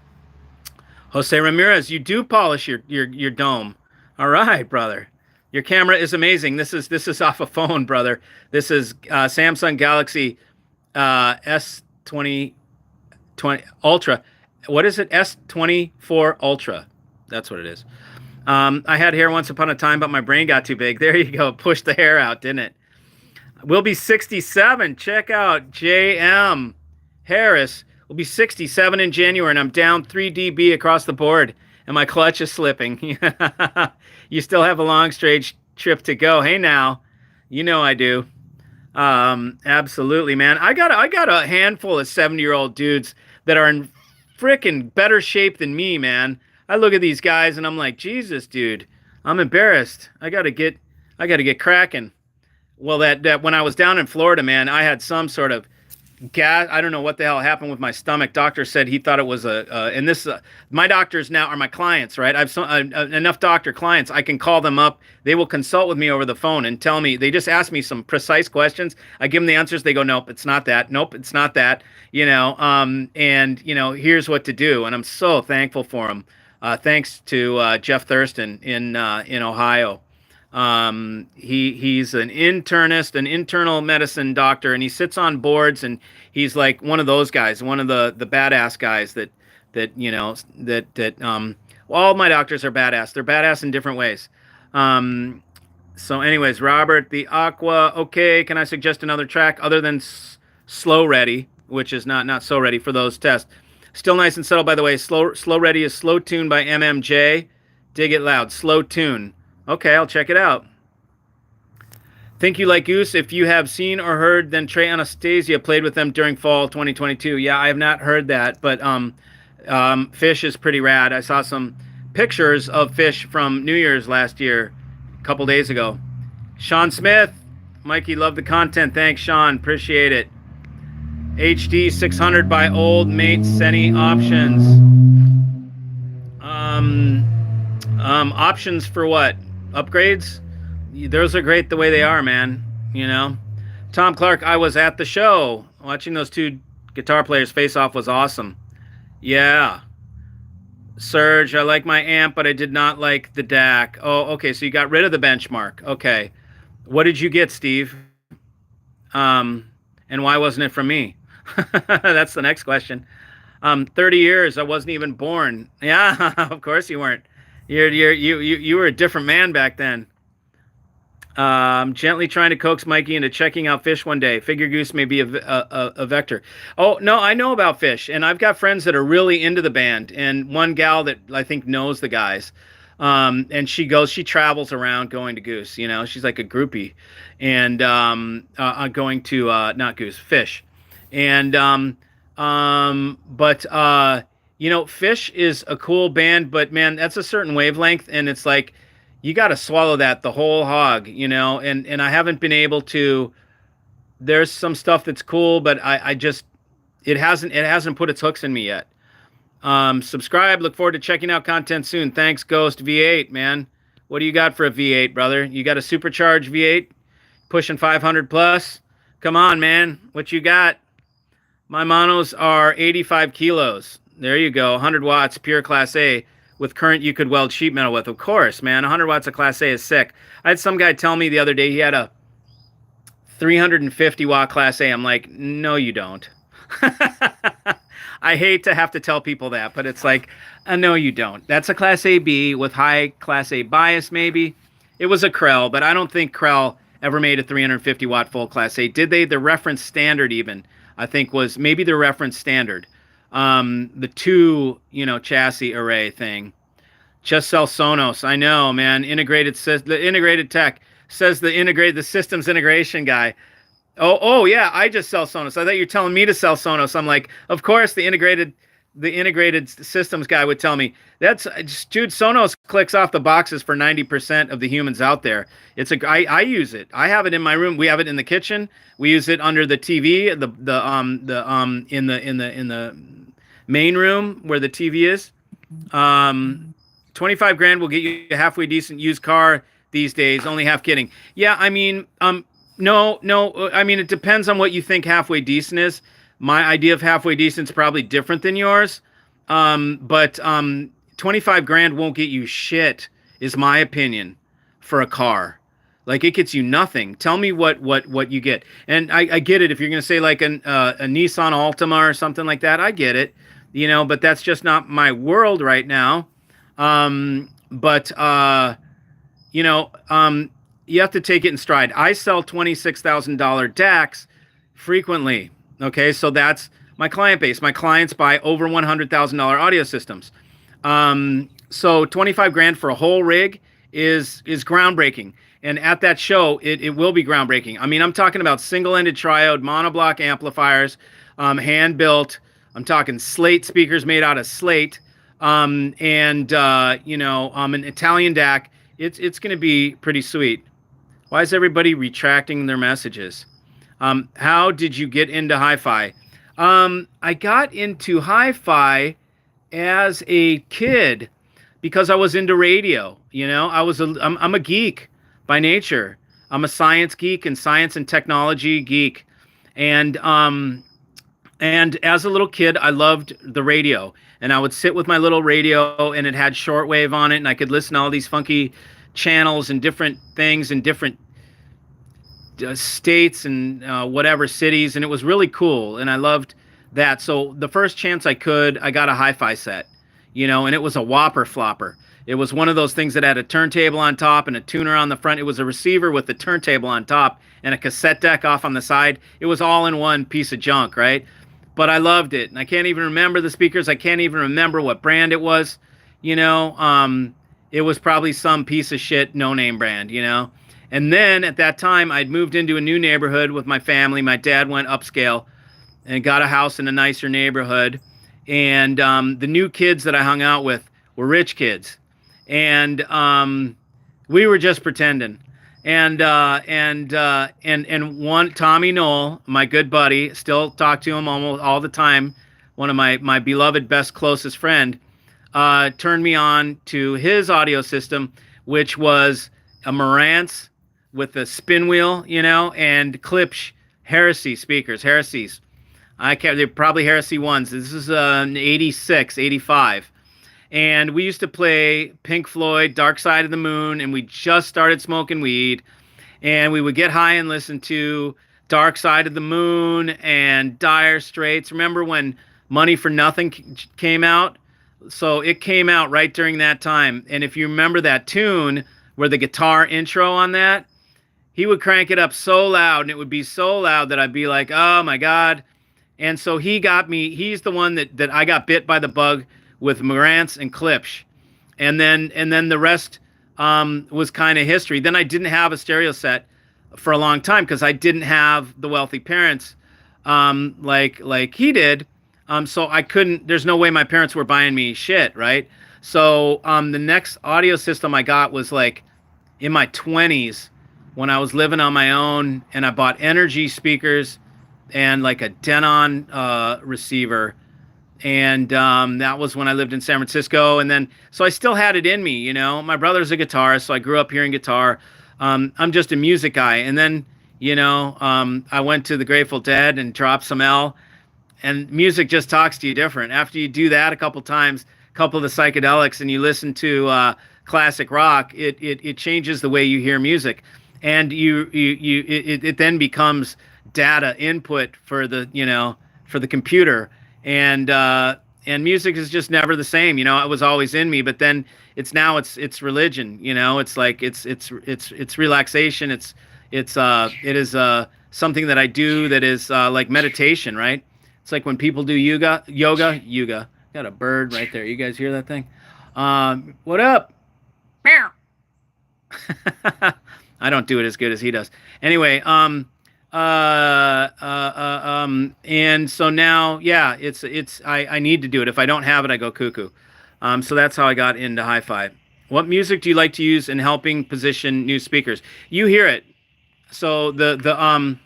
Jose Ramirez, you do polish your dome. All right, brother. Your camera is amazing. This is off a phone, brother. This is Samsung Galaxy S20 Ultra. What is it? S24 Ultra. That's what it is. I had hair once upon a time, but my brain got too big. There you go. Pushed the hair out, didn't it? We'll be 67. Check out JM Harris. We'll be 67 in January, and I'm down 3 dB across the board, and my clutch is slipping. You still have a long straight trip to go. Hey now, you know I do. Absolutely, man. I got a handful of 70-year-old dudes that are in freaking better shape than me, man. I look at these guys and I'm like, Jesus, dude, I'm embarrassed. I gotta get cracking. Well, that when I was down in Florida, man, I had some sort of gas. I don't know what the hell happened with my stomach. Doctor said he thought it was and this, my doctors now are my clients, right? I've enough doctor clients. I can call them up. They will consult with me over the phone and tell me, they just ask me some precise questions. I give them the answers. They go, nope, it's not that. Nope, it's not that, you know, and you know, here's what to do. And I'm so thankful for them. Thanks to Jeff Thurston in Ohio. He's an internist, an internal medicine doctor, and he sits on boards, and he's like one of those guys, one of the badass guys that you know, well, all my doctors are badass. They're badass in different ways. So anyways, Robert, the Aqua, okay, can I suggest another track other than Slow Ready, which is not so ready for those tests? Still nice and subtle, by the way. Slow Ready is Slow Tune by MMJ. Dig It Loud. Slow Tune. Okay, I'll check it out. Think You Like Goose. If you have seen or heard, then Trey Anastasia played with them during fall 2022. Yeah, I have not heard that, but Fish is pretty rad. I saw some pictures of Fish from New Year's last year, a couple days ago. Sean Smith. Mikey, love the content. Thanks, Sean. Appreciate it. HD 600 by Old Mate Seni Options. Options for what? Upgrades? Those are great the way they are, man. You know? Tom Clark, I was at the show. Watching those two guitar players face off was awesome. Yeah. Serge, I like my amp, but I did not like the DAC. Oh, okay, so you got rid of the benchmark. Okay. What did you get, Steve? And why wasn't it from me? That's the next question. 30 years, I wasn't even born. Yeah, of course you weren't. You were a different man back then. Gently trying to coax Mikey into checking out Fish one day. Figure Goose may be a vector. Oh, no, I know about Fish, and I've got friends that are really into the band, and one gal that I think knows the guys. And she travels around going to Goose, you know, she's like a groupie, and going to not Goose, Fish. And you know, Fish is a cool band, but man, that's a certain wavelength, and it's like you got to swallow that the whole hog, you know. And I haven't been able to. There's some stuff that's cool, but I just it hasn't put its hooks in me yet. Subscribe. Look forward to checking out content soon. Thanks, Ghost V8, man. What do you got for a V8, brother? You got a supercharged V8 pushing 500 plus? Come on, man. What you got? My monos are 85 kilos. There you go. 100 watts, pure Class A. With current you could weld sheet metal with. Of course, man. 100 watts of Class A is sick. I had some guy tell me the other day he had a 350 watt Class A. I'm like, no, you don't. I hate to have to tell people that, but it's like, no, you don't. That's a Class AB with high Class A bias, maybe. It was a Krell, but I don't think Krell ever made a 350 watt full Class A. Did they? The reference standard even, I think, was maybe the reference standard. The two, you know, chassis array thing. Just sell Sonos. I know, man. The integrated tech. says the systems integration guy. Oh yeah, I just sell Sonos. I thought you were telling me to sell Sonos. I'm like, of course, the integrated systems guy would tell me that's dude. Sonos clicks off the boxes for 90% of the humans out there. I use it. I have it in my room. We have it in the kitchen. We use it under the TV. In the main room where the TV is. 25 grand will get you a halfway decent used car these days. Only half kidding. Yeah, I mean, no. I mean, it depends on what you think halfway decent is. My idea of halfway decent is probably different than yours. But 25 grand won't get you shit, is my opinion, for a car. Like, it gets you nothing. Tell me what you get. And I get it. If you're going to say like a Nissan Altima or something like that, I get it. You know, but that's just not my world right now. You have to take it in stride. I sell $26,000 DACs frequently. Okay, so that's my client base. My clients buy over $100,000 audio systems. So 25 grand for a whole rig is groundbreaking. And at that show, it will be groundbreaking. I mean, I'm talking about single-ended triode monoblock amplifiers, hand-built. I'm talking slate speakers made out of slate, an Italian DAC. It's going to be pretty sweet. Why is everybody retracting their messages? How did you get into hi-fi? I got into hi-fi as a kid because I was into radio. You know, I'm a geek by nature. I'm a science geek and science and technology geek, and as a little kid, I loved the radio. And I would sit with my little radio, and it had shortwave on it, and I could listen to all these funky channels and different things in different states and whatever cities, and it was really cool, and I loved that. So the first chance I could, I got a hi-fi set, you know, and it was a whopper flopper. It was one of those things that had a turntable on top and a tuner on the front. It was a receiver with the turntable on top and a cassette deck off on the side. It was all in one piece of junk, right? But I loved it, and I can't even remember the speakers. I can't even remember what brand it was, you know. It was probably some piece of shit no-name brand, you know. And then at that time, I'd moved into a new neighborhood with my family. My dad went upscale and got a house in a nicer neighborhood. And the new kids that I hung out with were rich kids, and we were just pretending. And one Tommy Knoll, my good buddy, still talk to him almost all the time. One of my beloved, best, closest friend, turned me on to his audio system, which was a Marantz with a spin wheel, you know, and Klipsch Heresy speakers, Heresies. They're probably Heresy ones. This is an 86, 85. And we used to play Pink Floyd, Dark Side of the Moon, and we just started smoking weed. And we would get high and listen to Dark Side of the Moon and Dire Straits. Remember when Money for Nothing came out? So it came out right during that time. And if you remember that tune where the guitar intro on that, he would crank it up so loud, and it would be so loud that I'd be like, oh my God. And so he got me, he's the one that I got bit by the bug with Marantz and Klipsch. And then the rest was kind of history. Then I didn't have a stereo set for a long time because I didn't have the wealthy parents like he did. So I couldn't, there's no way my parents were buying me shit, right? So the next audio system I got was like in my 20s when I was living on my own, and I bought Energy speakers and like a Denon receiver. And that was when I lived in San Francisco. And then, so I still had it in me, you know. My brother's a guitarist, so I grew up hearing guitar. I'm just a music guy. And then, you know, I went to the Grateful Dead and dropped some L. And music just talks to you different. After you do that a couple times, a couple of the psychedelics, and you listen to classic rock, it changes the way you hear music. And it then becomes data input for the, you know, for the computer. And music is just never the same, you know. It was always in me, but then it's religion, you know. It's like it's relaxation. It is something that I do that is like meditation, right? It's like when people do yoga. Got a bird right there. You guys hear that thing? What up? I don't do it as good as he does. Anyway, and so now, yeah, I need to do it. If I don't have it, I go cuckoo. So that's how I got into hi-fi. What music do you like to use in helping position new speakers? You hear it. So the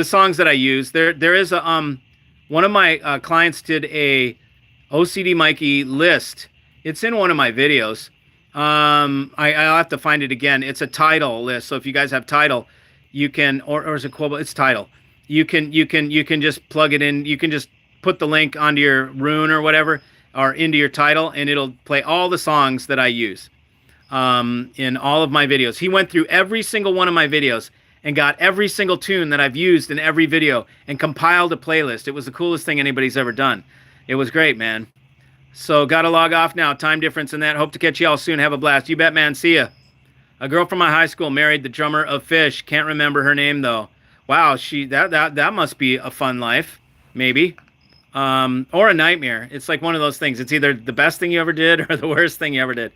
songs that I use, there is a one of my clients did a OCD Mikey list. It's in one of my videos. I'll have to find it again. It's a title list. So if you guys have title, you can, or is it Quoble? It's title. You can just plug it in. You can just put the link onto your Rune or whatever, or into your title, and it'll play all the songs that I use in all of my videos. He went through every single one of my videos and got every single tune that I've used in every video and compiled a playlist. It was the coolest thing anybody's ever done. It was great, man. So gotta log off now. Time difference and that. Hope to catch y'all soon. Have a blast. You bet, man. See ya. A girl from my high school married the drummer of Fish. Can't remember her name though. Wow, that must be a fun life, maybe, or a nightmare. It's like one of those things. It's either the best thing you ever did or the worst thing you ever did.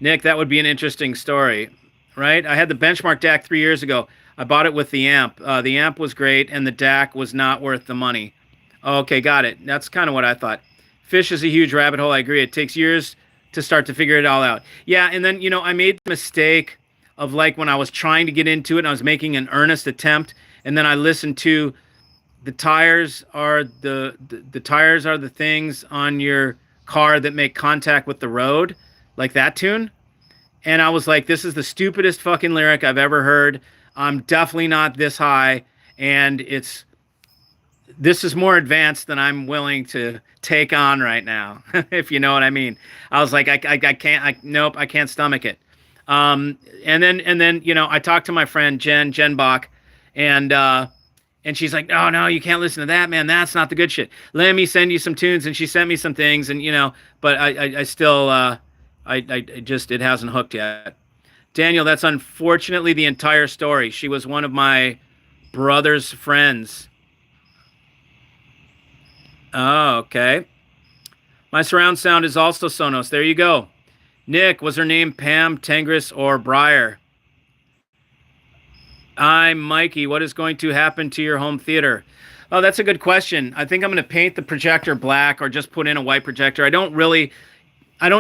Nick, that would be an interesting story, right? I had the Benchmark DAC 3 years ago. I bought it with the amp. The amp was great, and the DAC was not worth the money. Okay, got it. That's kind of what I thought. Fish is a huge rabbit hole. I agree. It takes years to start to figure it all out. Yeah, and then, I made the mistake of, like, when I was trying to get into it, and I was making an earnest attempt, and then I listened to the tires are the tires are the things on your car that make contact with the road, like that tune. And I was like, this is the stupidest fucking lyric I've ever heard. I'm definitely not this high, and this is more advanced than I'm willing to take on right now, if you know what I mean. I was like, nope, I can't stomach it. And then I talked to my friend Jen Bach, and she's like, no, you can't listen to that, man. That's not the good shit. Let me send you some tunes, and she sent me some things, and but I still I just, it hasn't hooked yet. Daniel, that's unfortunately the entire story. She was one of my brother's friends. Oh, okay. My surround sound is also Sonos. There you go. Nick, was her name Pam, Tengris, or Breyer? I'm Mikey. What is going to happen to your home theater? Oh, that's a good question. I think I'm going to paint the projector black or just put in a white projector. I don't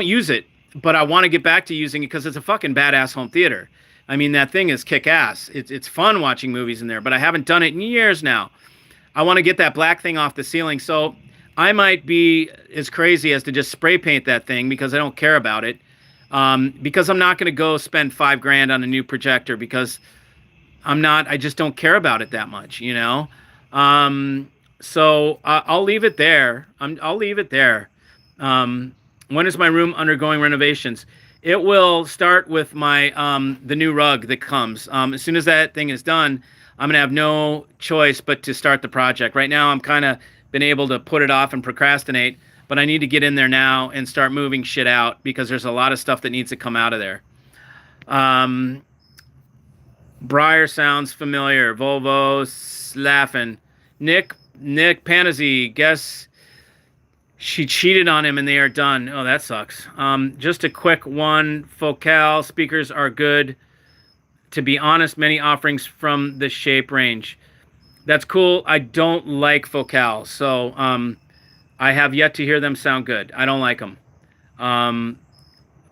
use it, but I want to get back to using it because it's a fucking badass home theater. I mean, that thing is kick-ass. It's fun watching movies in there, but I haven't done it in years now. I want to get that black thing off the ceiling, so I might be as crazy as to just spray paint that thing because I don't care about it. Because I'm not going to go spend $5,000 on a new projector because I just don't care about it that much, So I'll leave it there. I'll leave it there. When is my room undergoing renovations? It will start with my the new rug that comes. As soon as that thing is done, I'm going to have no choice but to start the project. Right now, I'm kind of been able to put it off and procrastinate, but I need to get in there now and start moving shit out because there's a lot of stuff that needs to come out of there. Breyer sounds familiar. Volvo, laughing. Nick Panazzi, guess she cheated on him and they are done. Oh, that sucks. Just a quick one. Focal speakers are good. To be honest, many offerings from the shape range. That's cool. I don't like Focal, so I have yet to hear them sound good. I don't like them.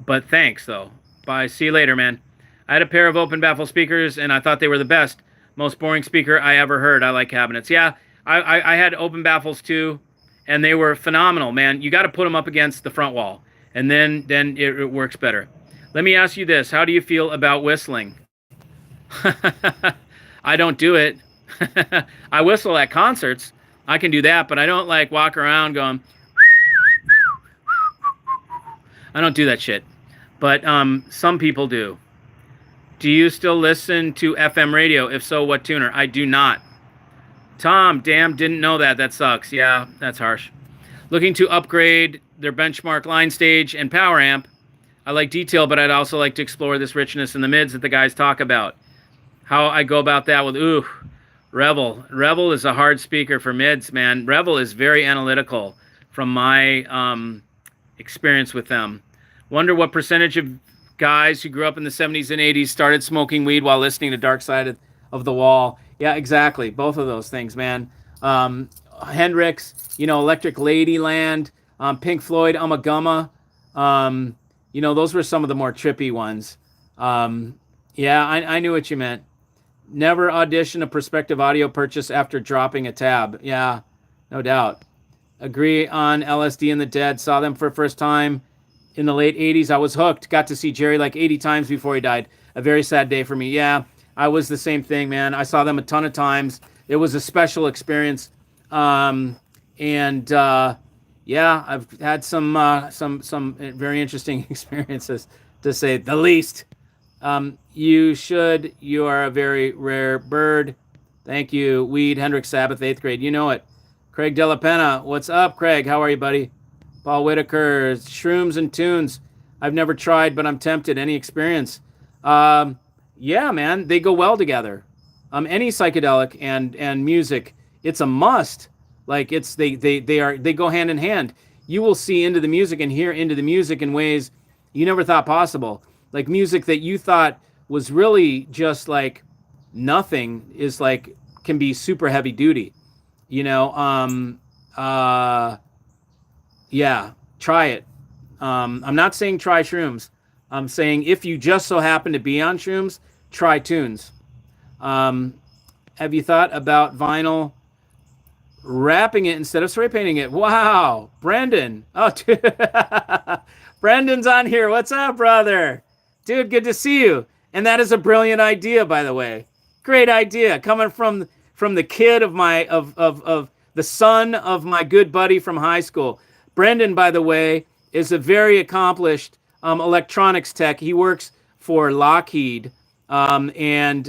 But thanks, though. Bye. See you later, man. I had a pair of open baffle speakers, and I thought they were the best. Most boring speaker I ever heard. I like cabinets. Yeah, I had open baffles, too, and they were phenomenal, man. You got to put them up against the front wall, and then it works better. Let me ask you this. How do you feel about whistling? I don't do it. I whistle at concerts. I can do that, but I don't like walk around going. I don't do that shit. But some people do. Do you still listen to FM radio? If so, what tuner? I do not. Tom, damn, didn't know that. That sucks. Yeah, that's harsh. Looking to upgrade their benchmark line stage and power amp. I like detail, but I'd also like to explore this richness in the mids that the guys talk about. How I go about that with, Rebel. Rebel is a hard speaker for mids, man. Rebel is very analytical from my experience with them. Wonder what percentage of guys who grew up in the 70s and 80s started smoking weed while listening to Dark Side of the Wall. Yeah, exactly. Both of those things, man. Um, Hendrix, Electric Ladyland, Pink Floyd, Ummagumma. Those were some of the more trippy ones. Yeah, I knew what you meant. Never audition a prospective audio purchase after dropping a tab. Yeah, no doubt. Agree on LSD and the Dead. Saw them for the first time in the late 80s. I was hooked. Got to see Jerry like 80 times before he died. A very sad day for me. Yeah, I was the same thing, man. I saw them a ton of times. It was a special experience. Yeah, I've had some very interesting experiences, to say the least. You are a very rare bird. Thank you. Weed, Hendrix Sabbath, 8th grade. You know it. Craig Della Penna. What's up, Craig? How are you, buddy? Paul Whitaker. Shrooms and tunes. I've never tried, but I'm tempted. Any experience? Yeah, man. They go well together. Any psychedelic and music, it's a must. Like they go hand in hand. You will see into the music and hear into the music in ways you never thought possible. Like music that you thought was really just like nothing is like can be super heavy duty. Yeah, try it. I'm not saying try shrooms. I'm saying if you just so happen to be on shrooms, try tunes. Have you thought about vinyl wrapping it instead of spray painting it? Wow, Brendan. Oh, dude. Brendan's on here. What's up, brother? Dude, good to see you. And that is a brilliant idea, by the way. Great idea coming from the kid of the son of my good buddy from high school. Brendan, by the way, is a very accomplished electronics tech. He works for Lockheed, and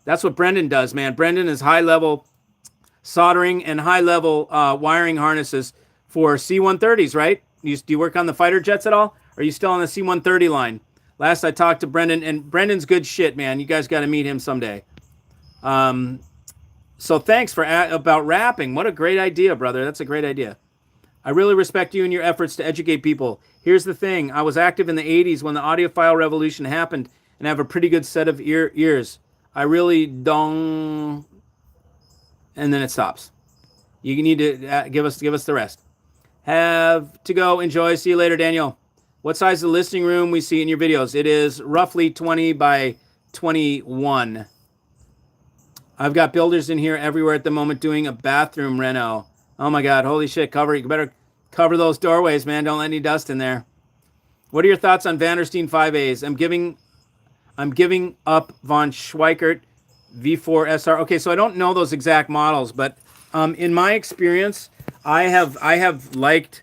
that's what Brendan does, man. Brendan is high-level soldering and high-level wiring harnesses for C-130s, right? Do you work on the fighter jets at all? Or are you still on the C-130 line? Last I talked to Brendan, and Brendan's good shit, man. You guys got to meet him someday. So thanks about rapping. What a great idea, brother. That's a great idea. I really respect you and your efforts to educate people. Here's the thing. I was active in the 80s when the audiophile revolution happened, and I have a pretty good set of ears. I really don't... And then it stops. You need to give us the rest. Have to go. Enjoy. See you later, Daniel. What size is the listening room we see in your videos? It is roughly 20 by 21. I've got builders in here everywhere at the moment doing a bathroom reno. Oh my God, holy shit, you better cover those doorways, man. Don't let any dust in there. What are your thoughts on Van der Steen 5As? I'm giving up von Schweikert V4 SR. Okay, so I don't know those exact models, but in my experience, I have liked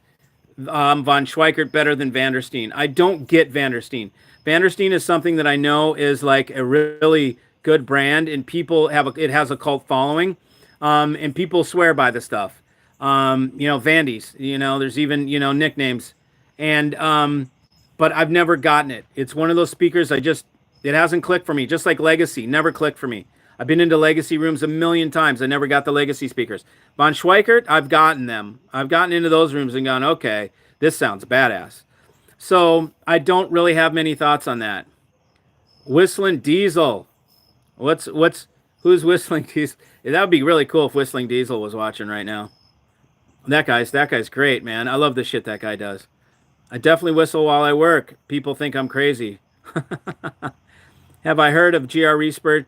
von Schweikert better than Van der Steen. I don't get Van der Steen. Van der Steen is something that I know is like a really good brand, and people it has a cult following, and people swear by the stuff. Vandy's, there's even, nicknames, and but I've never gotten it. It's one of those speakers it hasn't clicked for me, just like Legacy never clicked for me. I've been into Legacy rooms a million times. I never got the Legacy speakers. Von Schweikert, I've gotten them. I've gotten into those rooms and gone, okay, this sounds badass. So I don't really have many thoughts on that. Whistling Diesel. Who's Whistling Diesel? That would be really cool if Whistling Diesel was watching right now. That guy's great, man. I love the shit that guy does. I definitely whistle while I work. People think I'm crazy. Have I heard of GR Research?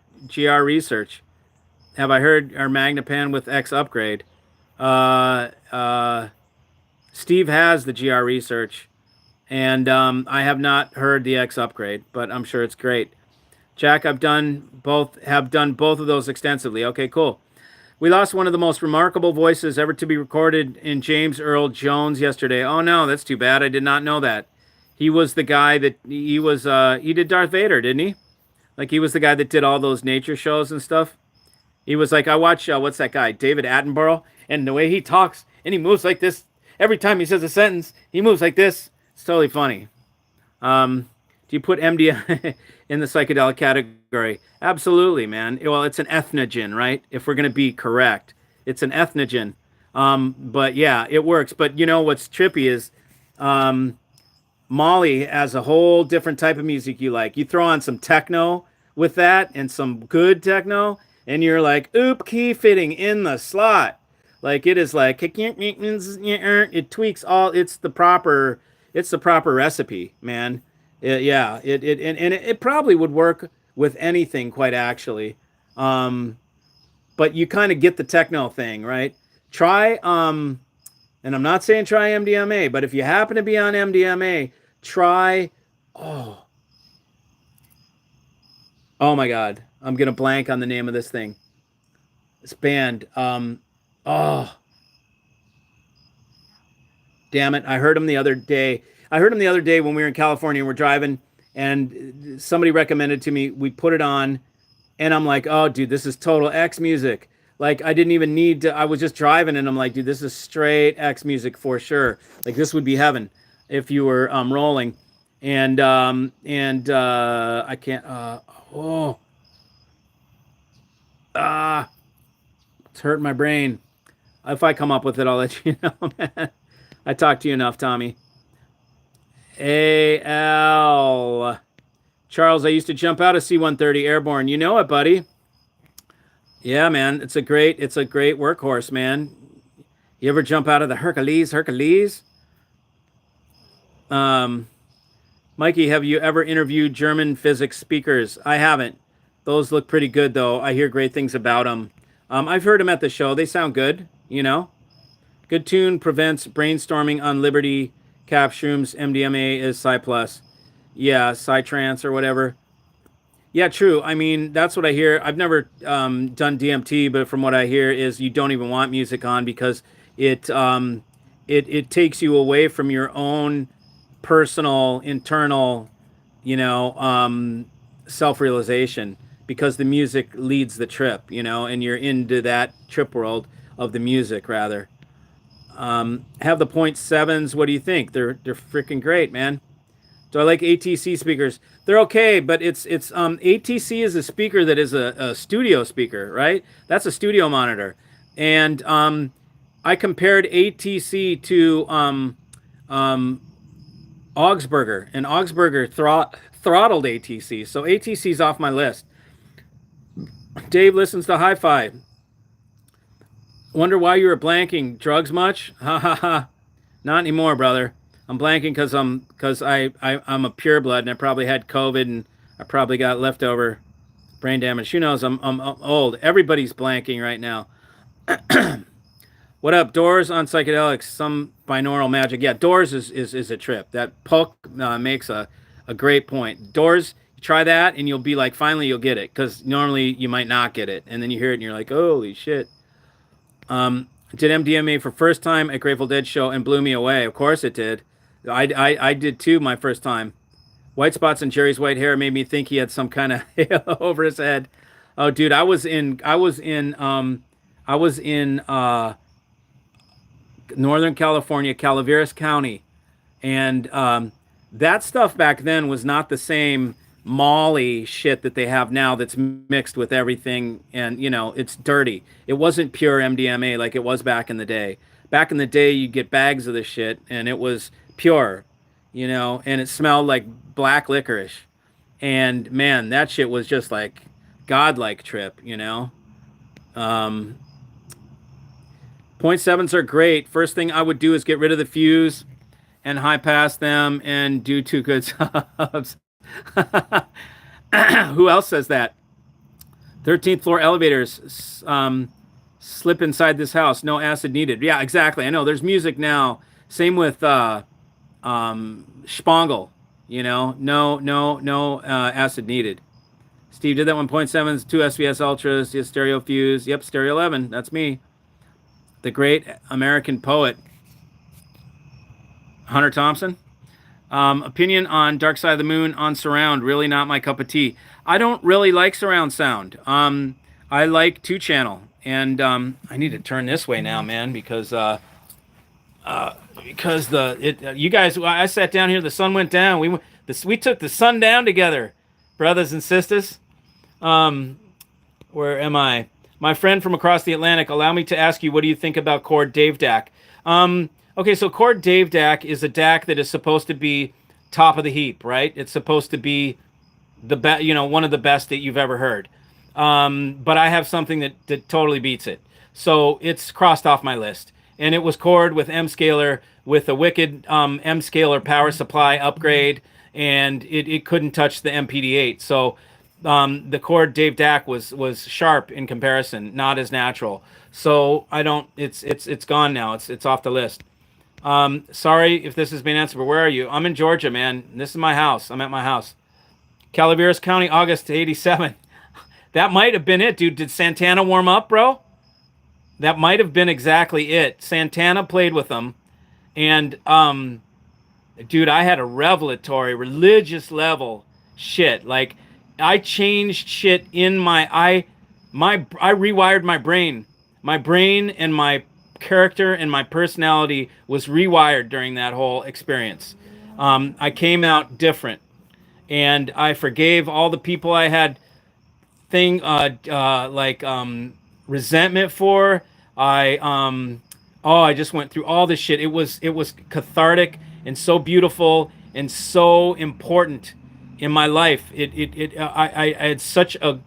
Have I heard our Magnapan with X upgrade? Steve has the GR Research, and I have not heard the X upgrade, but I'm sure it's great. Jack, have done both of those extensively. Okay, cool. We lost one of the most remarkable voices ever to be recorded in James Earl Jones yesterday. Oh no, that's too bad. I did not know that. He was the guy that he did Darth Vader, didn't he? Like he was the guy that did all those nature shows and stuff. He was like, I watch, what's that guy? David Attenborough. And the way he talks and he moves like this. Every time he says a sentence, he moves like this. It's totally funny. Do you put MDMA in the psychedelic category? Absolutely, man. Well, it's an ethnogen, right? If we're going to be correct, it's an ethnogen. But yeah, it works. But you know what's trippy is Molly has a whole different type of music you like. You throw on some techno with that and some good techno, and you're like, oop, key fitting in the slot. Like it is like it tweaks all. It's the proper recipe, man. Yeah, it probably would work with anything, quite actually. Um, but you kind of get the techno thing, right? Try and I'm not saying try MDMA, but if you happen to be on MDMA, try. Oh, oh my God, I'm gonna blank on the name of this thing. This band. Oh, damn it! I heard him the other day. I heard him the other day when we were in California and we're driving, and somebody recommended to me. We put it on, and I'm like, oh, dude, this is total X music. Like I didn't even need to. I was just driving, and I'm like, dude, this is straight X music for sure. Like this would be heaven if you were rolling, and I can't. Oh, ah, it's hurting my brain. If I come up with it, I'll let you know, man. I talked to you enough, Tommy. AL. Charles, I used to jump out of C-130 airborne. You know it, buddy. Yeah, man. It's a great workhorse, man. You ever jump out of the Hercules? Um, Mikey, have you ever interviewed German physics speakers? I haven't. Those look pretty good, though. I hear great things about them. I've heard them at the show. They sound good, you know? Good tune prevents brainstorming on Liberty, Cap Shrooms, MDMA is Psy Plus. Yeah, Psytrance or whatever. Yeah, true. I mean, that's what I hear. I've never done DMT, but from what I hear is you don't even want music on because it it takes you away from your own personal internal, you know, self-realization because the music leads the trip, you know, and you're into that trip world of the music rather. Have the point sevens. What do you think? They're freaking great, man. Do I like ATC speakers? They're okay, but it's ATC is a speaker that is a studio speaker, right? That's a studio monitor, and I compared ATC to Augsburger, and Augsburger throttled ATC, so ATC's off my list. Dave listens to hi-fi. Wonder why you were blanking. Drugs much? Ha ha ha. Not anymore, brother. I'm blanking I'm a pureblood and I probably had COVID and I probably got leftover brain damage. Who knows? I'm old. Everybody's blanking right now. What up? Doors on psychedelics. Some binaural magic. Yeah, Doors is a trip. That Puck makes a great point. Doors. Try that and you'll be like, finally you'll get it because normally you might not get it and then you hear it and you're like, holy shit. Did MDMA for first time at Grateful Dead show and blew me away. Of course it did. I did too my first time. White spots in Jerry's white hair made me think he had some kind of halo over his head. Oh, dude, I was in Northern California, Calaveras County, and that stuff back then was not the same Molly shit that they have now that's mixed with everything and you know it's dirty. It wasn't pure MDMA like it was back in the day. Back in the day you get bags of this shit and it was pure, you know, and it smelled like black licorice. And man, that shit was just like godlike trip, you know. Um Point sevens are great. First thing I would do is get rid of the fuse and high pass them and do two good subs. Who else says that? 13th floor elevators slip inside this house. No acid needed. Yeah, exactly. I know. There's music now. Same with Spangle. You know, no acid needed. Steve did that 1.7s, two SVS Ultras, his stereo fuse. Yep, stereo 11. That's me. The great American poet, Hunter Thompson. Opinion on Dark Side of the Moon on surround. Really not my cup of tea. I don't really like surround sound. I like 2-channel. And I need to turn this way now, man, because you guys, I sat down here, the sun went down. We took the sun down together, brothers and sisters. Where am I? My friend from across the Atlantic, allow me to ask you, what do you think about Chord Dave DAC? Okay, so Chord Dave DAC is a DAC that is supposed to be top of the heap, right? It's supposed to be the best, one of the best that you've ever heard. But I have something that totally beats it. So it's crossed off my list. And it was cored with M scalar with a wicked M scalar power supply upgrade, and it couldn't touch the MPD8. So the chord Dave Dack was sharp in comparison, not as natural. So I don't. It's gone now. It's off the list. Sorry if this has been answered, but where are you? I'm in Georgia, man. This is my house. I'm at my house. Calaveras County, August '87. That might have been it, dude. Did Santana warm up, bro? That might have been exactly it. Santana played with them, and dude, I had a revelatory, religious level shit. Like, I changed shit in I rewired my brain. My brain and my character and my personality was rewired during that whole experience. I came out different, and I forgave all the people I had resentment for. I just went through all this shit. It was cathartic and so beautiful and so important in my life. I had such a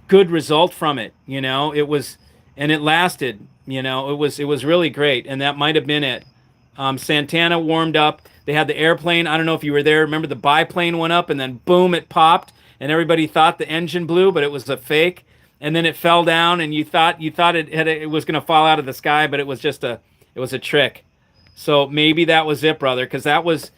good result from it. It was, and it lasted. It was really great, and that might have been it. Santana warmed up. They had the airplane. I don't know if you were there. Remember, the biplane went up and then boom, it popped, and everybody thought the engine blew, but it was a fake. And then it fell down, and you thought it was going to fall out of the sky, but it was a trick. So maybe that was it, brother, because that must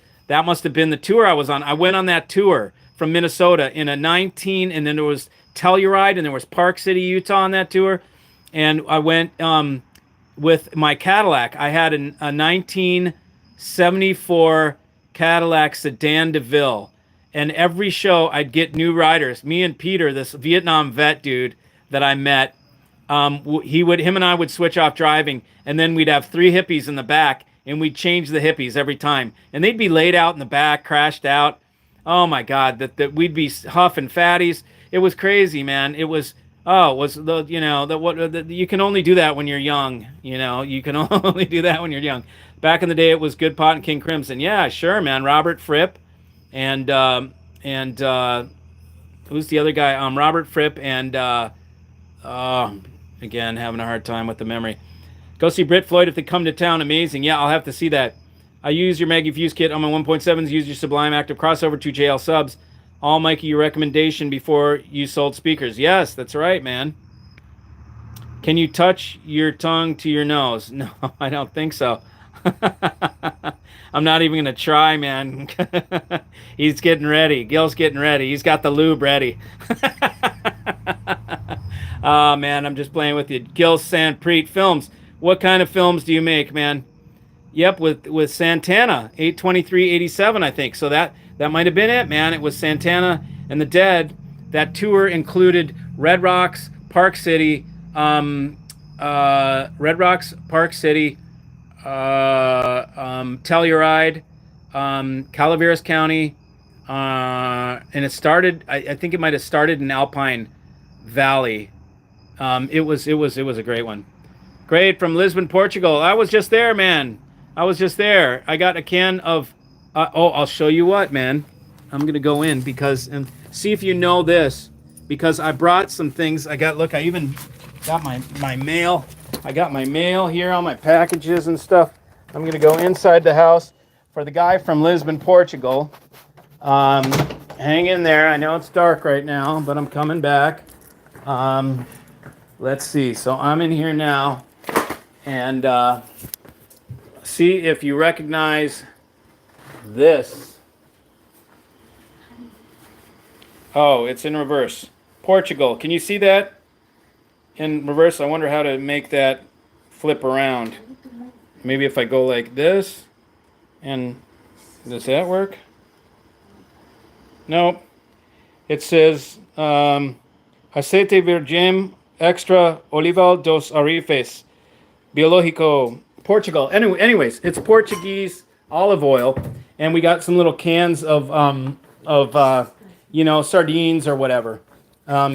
have been the tour I was on. I went on that tour from Minnesota in a 19, and then there was Telluride, and there was Park City, Utah on that tour, and I went with my Cadillac. I had a 1974 Cadillac Sedan DeVille, and every show I'd get new riders. Me and Peter, this Vietnam vet dude that I met, him and I would switch off driving, and then we'd have 3 hippies in the back, and we'd change the hippies every time, and they'd be laid out in the back, crashed out. Oh my God, that we'd be huffing fatties. It was crazy, man. It was you can only do that when you're young. You can only do that when you're young. Back in the day, it was Good Pot and King Crimson. Yeah, sure, man. Robert Fripp and who's the other guy? Robert Fripp and again, having a hard time with the memory. Go see Brit Floyd if they come to town. Amazing. Yeah, I'll have to see that. I use your Maggie Fuse kit on my 1.7s. Use your Sublime Active Crossover 2JL subs. All Mikey, your recommendation before you sold speakers. Yes, that's right, man. Can you touch your tongue to your nose? No, I don't think so. I'm not even going to try, man. He's getting ready. Gil's getting ready. He's got the lube ready. Oh, man, I'm just playing with you. Gil Sanpreet Films. What kind of films do you make, man? Yep, with Santana, 8/23/87, I think. So that might have been it, man. It was Santana and the Dead. That tour included Red Rocks, Park City, Telluride, Calaveras County, and it started. I think it might have started in Alpine Valley. It was a great one. Great, from Lisbon, Portugal. I was just there, man. I was just there. I got a can of. I'll show you what, man. I'm gonna go in and see if you know this, because I brought some things. I even got my mail. I got my mail here, all my packages and stuff. I'm gonna go inside the house for the guy from Lisbon, Portugal. Hang in there. I know it's dark right now, but I'm coming back. Let's see. So I'm in here now, and see if you recognize this. Oh, it's in reverse. Portugal. Can you see that in reverse? I wonder how to make that flip around. Maybe if I go like this, and does that work? Nope. It says aceite virgem extra olival dos arifes biológico, Portugal. Anyways, it's Portuguese olive oil, and we got some little cans of sardines or whatever.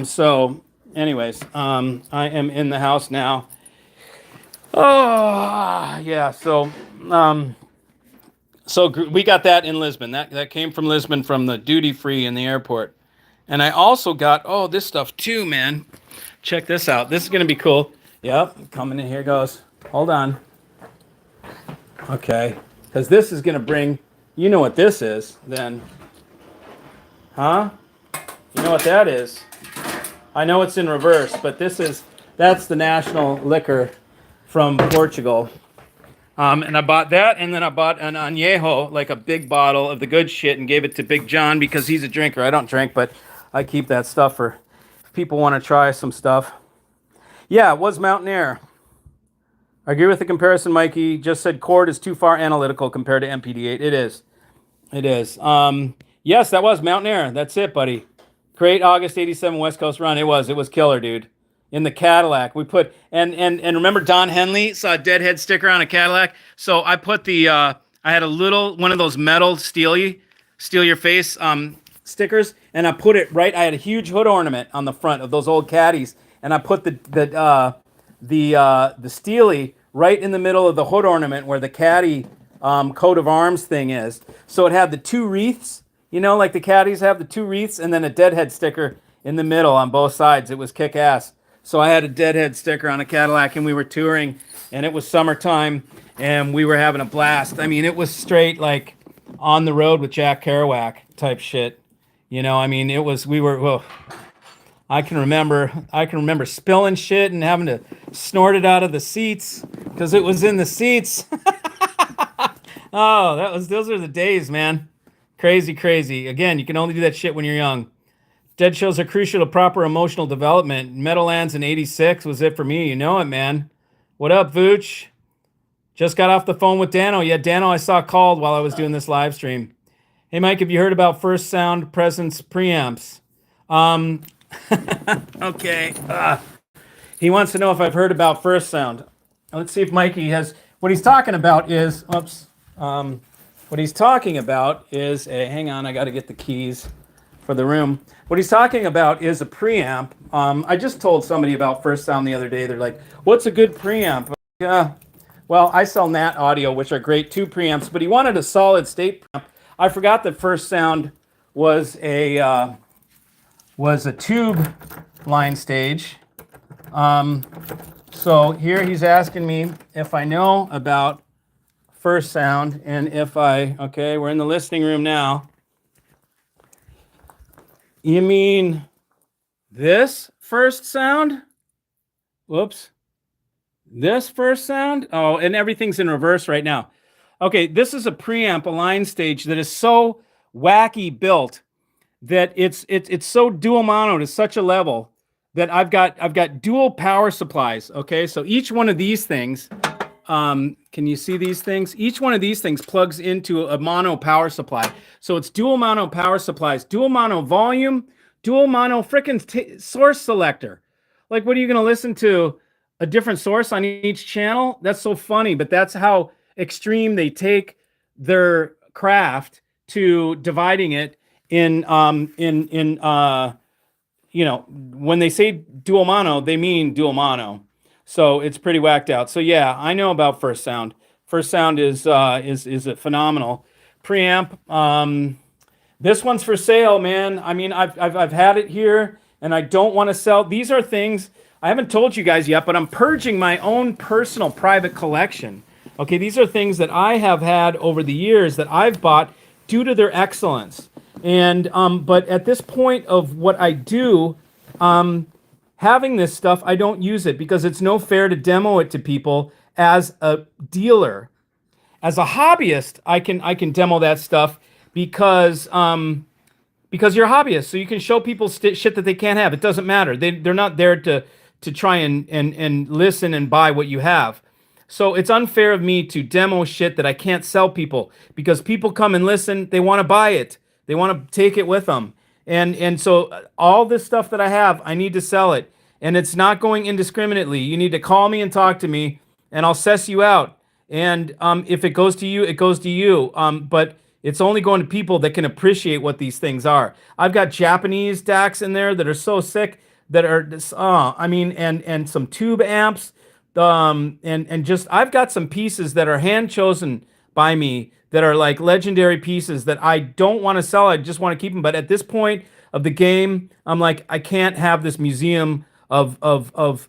So anyways, I am in the house now. Oh yeah. So So we got that in Lisbon. That came from Lisbon from the duty free in the airport. And I also got this stuff too, man. Check this out. This is gonna be cool. Yep, coming in. Here goes. Hold on. Okay, because this is gonna bring. You know what this is, then? Huh? You know what that is? I know it's in reverse, but that's the national liquor from Portugal. And I bought that, and then I bought an añejo, like a big bottle of the good shit, and gave it to Big John because he's a drinker. I don't drink, but I keep that stuff for if people want to try some stuff. Yeah, it was Mountain Air. I agree with the comparison, Mikey. Just said Cord is too far analytical compared to MPD8. It is. It is. Yes, that was Mountain Air. That's it, buddy. Great August 87 West Coast run. It was killer, dude. In the Cadillac. We put and remember Don Henley saw a Deadhead sticker on a Cadillac? So I put the I had a little one of those metal steal your face stickers, and I put it right. I had a huge hood ornament on the front of those old caddies, and I put the Steely right in the middle of the hood ornament where the caddy coat of arms thing is. So it had the two wreaths, like the caddies have the two wreaths, and then a Deadhead sticker in the middle on both sides. It was kick ass. So I had a Deadhead sticker on a Cadillac, and we were touring, and it was summertime, and we were having a blast. I mean, it was straight like on the road with Jack Kerouac type shit. I mean, I can remember spilling shit and having to snort it out of the seats because it was in the seats. Oh, those are the days, man. Crazy. Again, you can only do that shit when you're young. Dead shows are crucial to proper emotional development. Meadowlands in 86 was it for me. You know it, man. What up, Vooch? Just got off the phone with Dano. Yeah, Dano I saw called while I was doing this live stream. Hey, Mike, have you heard about First Sound Presence preamps? Okay. He wants to know if I've heard about First Sound. Let's see if Mikey has... What he's talking about is... what he's talking about is hang on, I got to get the keys for the room. What he's talking about is a preamp. I just told somebody about First Sound the other day. They're like, what's a good preamp? Yeah. Well, I sell Nat Audio, which are great, 2 preamps, but he wanted a solid state preamp. I forgot that First Sound was a tube line stage. So here he's asking me if I know about First Sound, and okay, we're in the listening room now. You mean this First Sound? Whoops. This First Sound? Oh, and everything's in reverse right now. Okay, this is a preamp, a line stage that is so wacky built that it's so dual mono to such a level that I've got dual power supplies. Okay, so each one of these things, can you see these things? Each one of these things plugs into a mono power supply. So it's dual mono power supplies, dual mono volume, dual mono frickin' source selector. Like, what are you going to listen to? A different source on each channel? That's so funny, but that's how extreme they take their craft to dividing it in when they say dual mono, they mean dual mono. So it's pretty whacked out. So yeah, I know about First Sound. First Sound is a phenomenal preamp. This one's for sale, man. I mean, I've had it here, and I don't want to sell. These are things I haven't told you guys yet, but I'm purging my own personal private collection. Okay, these are things that I have had over the years that I've bought due to their excellence. And but at this point of what I do, having this stuff, I don't use it because it's no fair to demo it to people as a dealer. As a hobbyist, I can demo that stuff because you're a hobbyist, so you can show people shit that they can't have. It doesn't matter. They're not there to try and listen and buy what you have. So it's unfair of me to demo shit that I can't sell people because people come and listen. They want to buy it. They want to take it with them. And so all this stuff that I have, I need to sell it. And it's not going indiscriminately. You need to call me and talk to me, and I'll suss you out. And if it goes to you, it goes to you. But it's only going to people that can appreciate what these things are. I've got Japanese DACs in there that are so sick that are, and some tube amps. And just I've got some pieces that are hand chosen by me that are like legendary pieces that I don't want to sell. I just want to keep them. But at this point of the game, I'm like, I can't have this museum of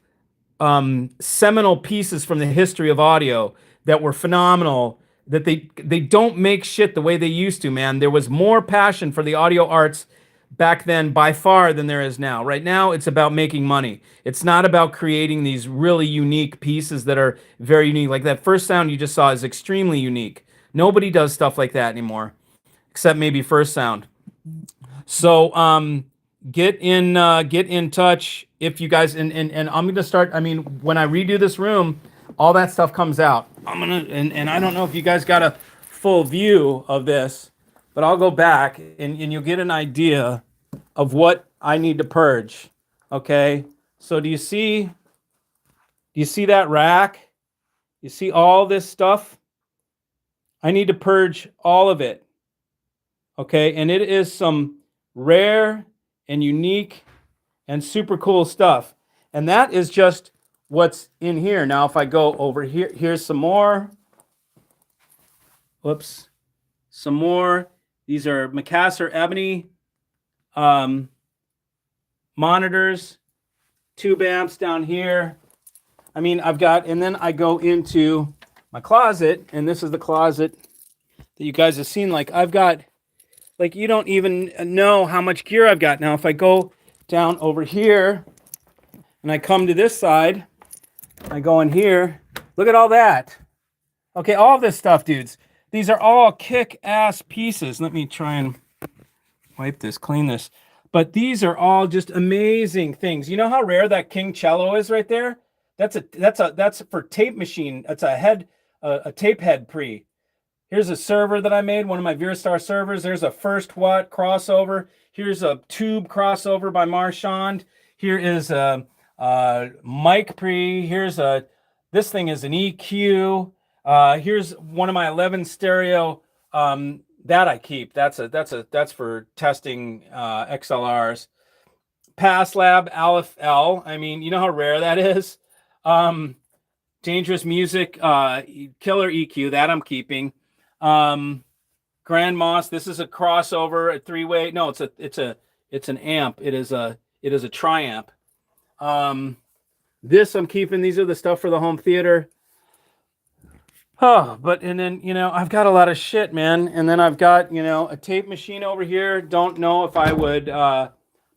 seminal pieces from the history of audio that were phenomenal, that they don't make shit the way they used to, man. There was more passion for the audio arts back then by far than there is now. Right now, it's about making money. It's not about creating these really unique pieces that are very unique. Like that first sound you just saw is extremely unique. Nobody does stuff like that anymore, except maybe First Sound. So get in touch if you guys, and I'm gonna start. I mean, when I redo this room, all that stuff comes out. I'm gonna, and I don't know if you guys got a full view of this, but I'll go back and you'll get an idea of what I need to purge. Okay, so do you see that rack? You see all this stuff? I need to purge all of it. Okay, and it is some rare and unique and super cool stuff. And that is just what's in here. Now, if I go over here, here's some more. Whoops. Some more. These are Macassar ebony monitors, tube amps down here. I mean, I've got, and then I go into my closet, and this is the closet that you guys have seen. Like, I've got, like, you don't even know how much gear I've got. Now, if I go down over here and I come to this side, I go in here, look at all that. Okay, all this stuff, dudes. These are all kick-ass pieces. Let me try and wipe this, clean this. But these are all just amazing things. You know how rare that King cello is right there? That's for tape machine. That's a tape head pre. Here's a server that I made, one of my Veerstar servers. There's a First What crossover. Here's a tube crossover by Marchand. Here is a mic pre. Here's this thing is an EQ. Here's one of my 11 stereo that I keep. That's for testing XLRs. Pass Lab Aleph L. I mean, you know how rare that is. Dangerous Music Killer EQ, that I'm keeping. Grand Moss. This is a crossover, a three-way. No, it's an amp. It is a triamp. This I'm keeping. These are the stuff for the home theater. Oh, and then, I've got a lot of shit, man. And then I've got, a tape machine over here. Don't know if I would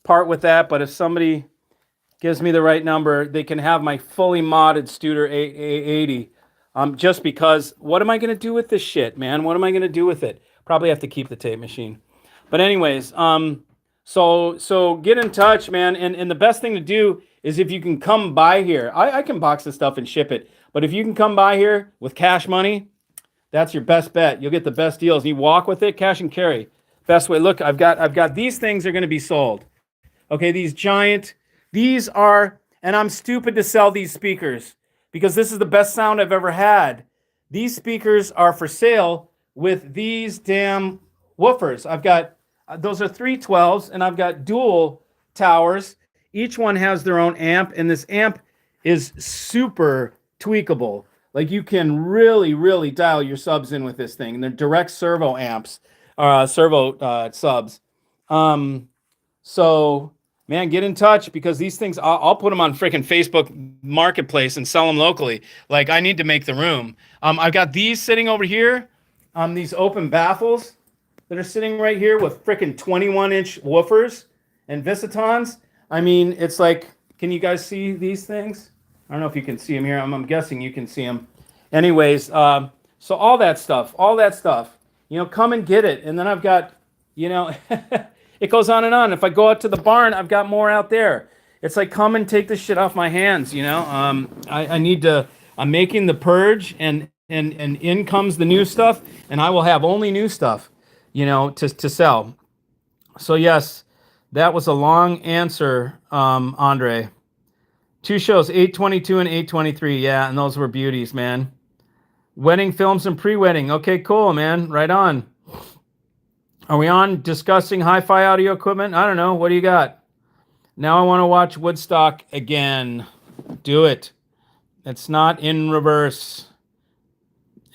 part with that, but if somebody gives me the right number, they can have my fully modded Studer A80. Just because, what am I going to do with this shit, man? What am I going to do with it? Probably have to keep the tape machine. But anyways, so get in touch, man. And the best thing to do is if you can come by here. I can box this stuff and ship it. But if you can come by here with cash money, that's your best bet. You'll get the best deals. You walk with it, cash and carry. Best way. Look, I've got these things are going to be sold. Okay, these are, and I'm stupid to sell these speakers because this is the best sound I've ever had. These speakers are for sale with these damn woofers. I've got, those are 312s, and I've got dual towers. Each one has their own amp, and this amp is super tweakable. Like, you can really, really dial your subs in with this thing. And they're direct servo amps, servo subs. So, man, get in touch because these things, I'll put them on freaking Facebook Marketplace and sell them locally. Like, I need to make the room. I've got these sitting over here, these open baffles that are sitting right here with freaking 21-inch woofers and Visitons. I mean, it's like, can you guys see these things? I don't know if you can see them here. I'm guessing you can see them. Anyways, so all that stuff, come and get it. And then I've got, it goes on and on. If I go out to the barn, I've got more out there. It's like, come and take this shit off my hands, I need to, I'm making the purge and in comes the new stuff, and I will have only new stuff, to sell. So yes, that was a long answer, Andre. 2 shows, 822 and 823. Yeah, and those were beauties, man. Wedding films and pre-wedding. Okay, cool, man. Right on. Are we on discussing hi-fi audio equipment? I don't know. What do you got? Now I want to watch Woodstock again. Do it. It's not in reverse.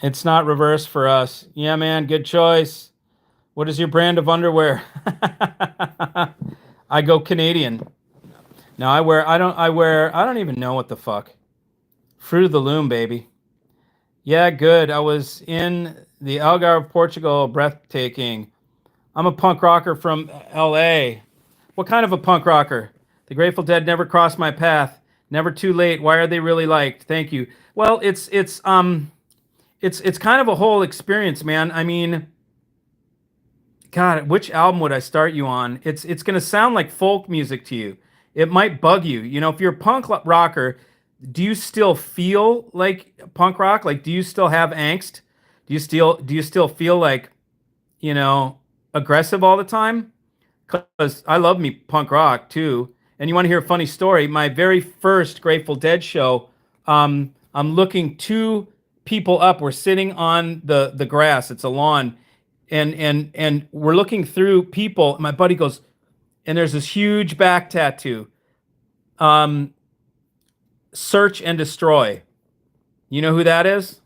It's not reverse for us. Yeah, man, good choice. What is your brand of underwear? I go Canadian. No, I don't even know what the fuck. Fruit of the Loom, baby. Yeah, good. I was in the Algarve, Portugal, breathtaking. I'm a punk rocker from LA. What kind of a punk rocker? The Grateful Dead never crossed my path. Never too late. Why are they really liked? Thank you. Well, it's kind of a whole experience, man. I mean, God, which album would I start you on? It's going to sound like folk music to you. It might bug you. You know, if you're a punk rocker, do you still feel like punk rock? Like, do you still have angst? Do you still feel like, you know, aggressive all the time? Because I love me punk rock too. And you want to hear a funny story? My very first Grateful Dead show, I'm looking two people up. We're sitting on the grass. It's a lawn, and we're looking through people. My buddy goes, and there's this huge back tattoo. Um, Search and Destroy. You know who that is?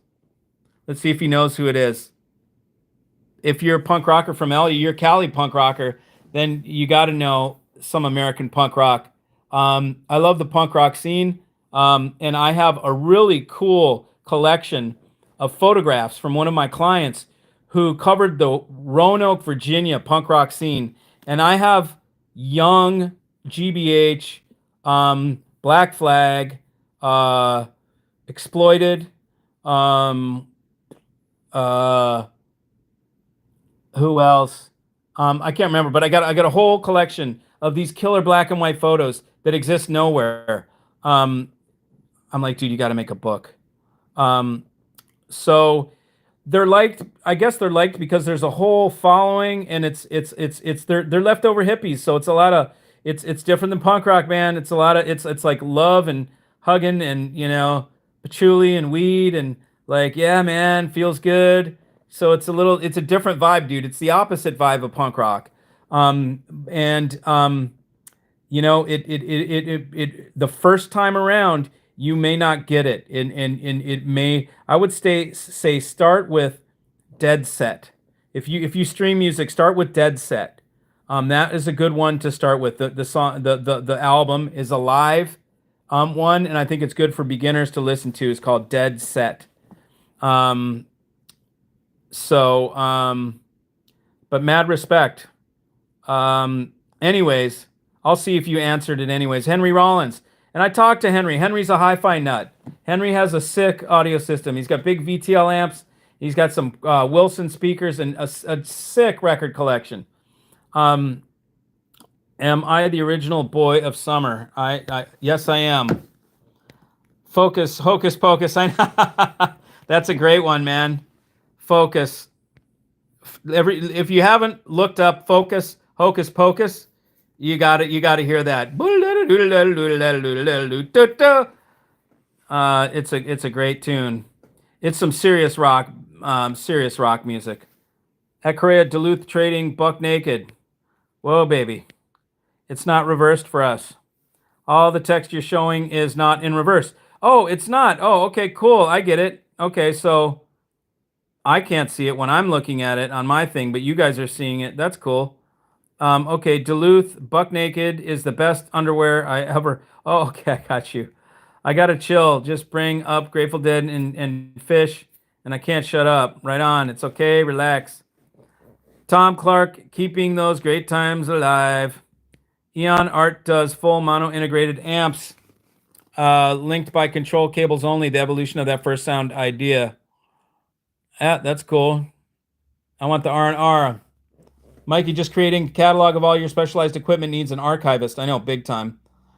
Let's see if he knows who it is. If you're a punk rocker from LA, you're a Cali punk rocker, then you got to know some American punk rock. I love the punk rock scene, and I have a really cool collection of photographs from one of my clients who covered the Roanoke, Virginia punk rock scene. And I have Young, GBH, Black Flag, Exploited, um, uh, who else? I can't remember, but I got a whole collection of these killer black and white photos that exist nowhere. I'm like, dude, you got to make a book. Um, so they're liked. I guess they're liked because there's a whole following, and it's they're leftover hippies. So it's a lot of it's different than punk rock, man. It's a lot of it's like love and hugging and patchouli and weed and like yeah, man, feels good. So it's a different vibe, dude. It's the opposite vibe of punk rock. And the first time around you may not get it, and it may. I would say start with Dead Set. If you stream music, start with Dead Set. That is a good one to start with. The song the album is a live one, and I think it's good for beginners to listen to. It's called Dead Set. Um, but mad respect. Anyways, I'll see if you answered it anyways. Henry Rollins. And I talked to Henry. Henry's a hi-fi nut. Henry has a sick audio system. He's got big VTL amps. He's got some Wilson speakers and a sick record collection. Am I the original boy of summer? Yes, I am. Focus, hocus pocus. That's a great one, man. Focus. If you haven't looked up Focus, Hocus Pocus, you got to hear that. It's a great tune. It's some serious rock music. At Korea, Duluth Trading, Buck Naked. Whoa, baby. It's not reversed for us. All the text you're showing is not in reverse. Oh, it's not. Oh, okay, cool. I get it. Okay, so I can't see it when I'm looking at it on my thing, but you guys are seeing it. That's cool. Okay, Duluth, Buck Naked is the best underwear I ever. Oh, okay, I got you. I gotta chill. Just bring up Grateful Dead and Fish, and I can't shut up. Right on. It's okay. Relax. Tom Clark, keeping those great times alive. Eon Art does full mono integrated amps, linked by control cables only. The evolution of that first sound idea. Yeah, that's cool. I want the R&R. Mikey, just creating a catalog of all your specialized equipment needs an archivist. I know, big time.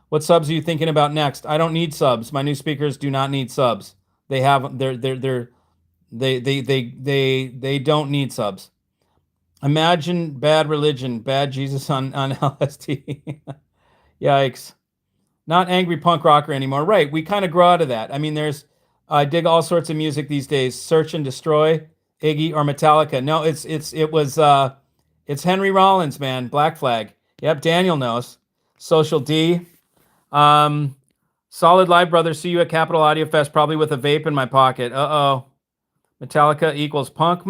What subs are you thinking about next? I don't need subs. My new speakers do not need subs. They don't need subs. Imagine Bad Religion, Bad Jesus on LSD. Yikes. Not angry punk rocker anymore. Right, we kind of grow out of that. I mean, I dig all sorts of music these days. Search and Destroy, Iggy, or Metallica. No, it's Henry Rollins, man. Black Flag. Yep, Daniel knows. Social D. Solid Live Brothers. See you at Capitol Audio Fest, probably with a vape in my pocket. Uh-oh. Metallica equals punk.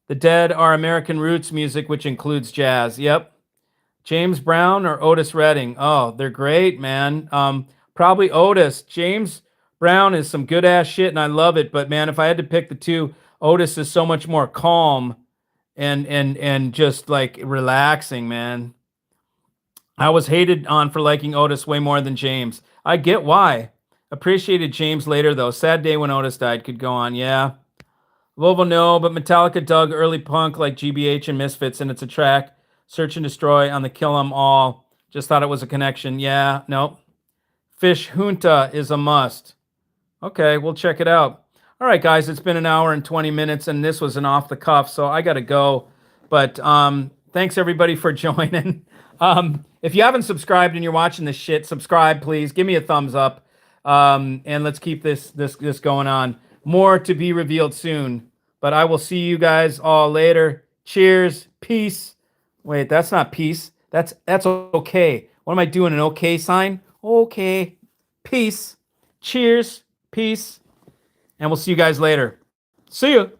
The Dead are American roots music, which includes jazz. Yep. James Brown or Otis Redding? Oh, they're great, man. Probably Otis. James Brown is some good ass shit, and I love it. But man, if I had to pick the two, Otis is so much more calm and just like relaxing, man. I was hated on for liking Otis way more than James. I get why. Appreciated James later though. Sad day when Otis died. Could go on. Yeah. Volvo, no, but Metallica dug early punk like GBH and Misfits, and it's a track, Search and Destroy on the Kill 'Em All. Just thought it was a connection. Yeah, nope. Fish Junta is a must. Okay, we'll check it out. All right, guys, it's been an hour and 20 minutes, and this was an off the cuff, so I got to go. But thanks, everybody, for joining. If you haven't subscribed and you're watching this shit, subscribe, please. Give me a thumbs up, and let's keep this going on. More to be revealed soon. But I will see you guys all later. Cheers. Peace. Wait, that's not peace. That's okay. What am I doing? An okay sign? Okay. Peace. Cheers. Peace. And we'll see you guys later. See you.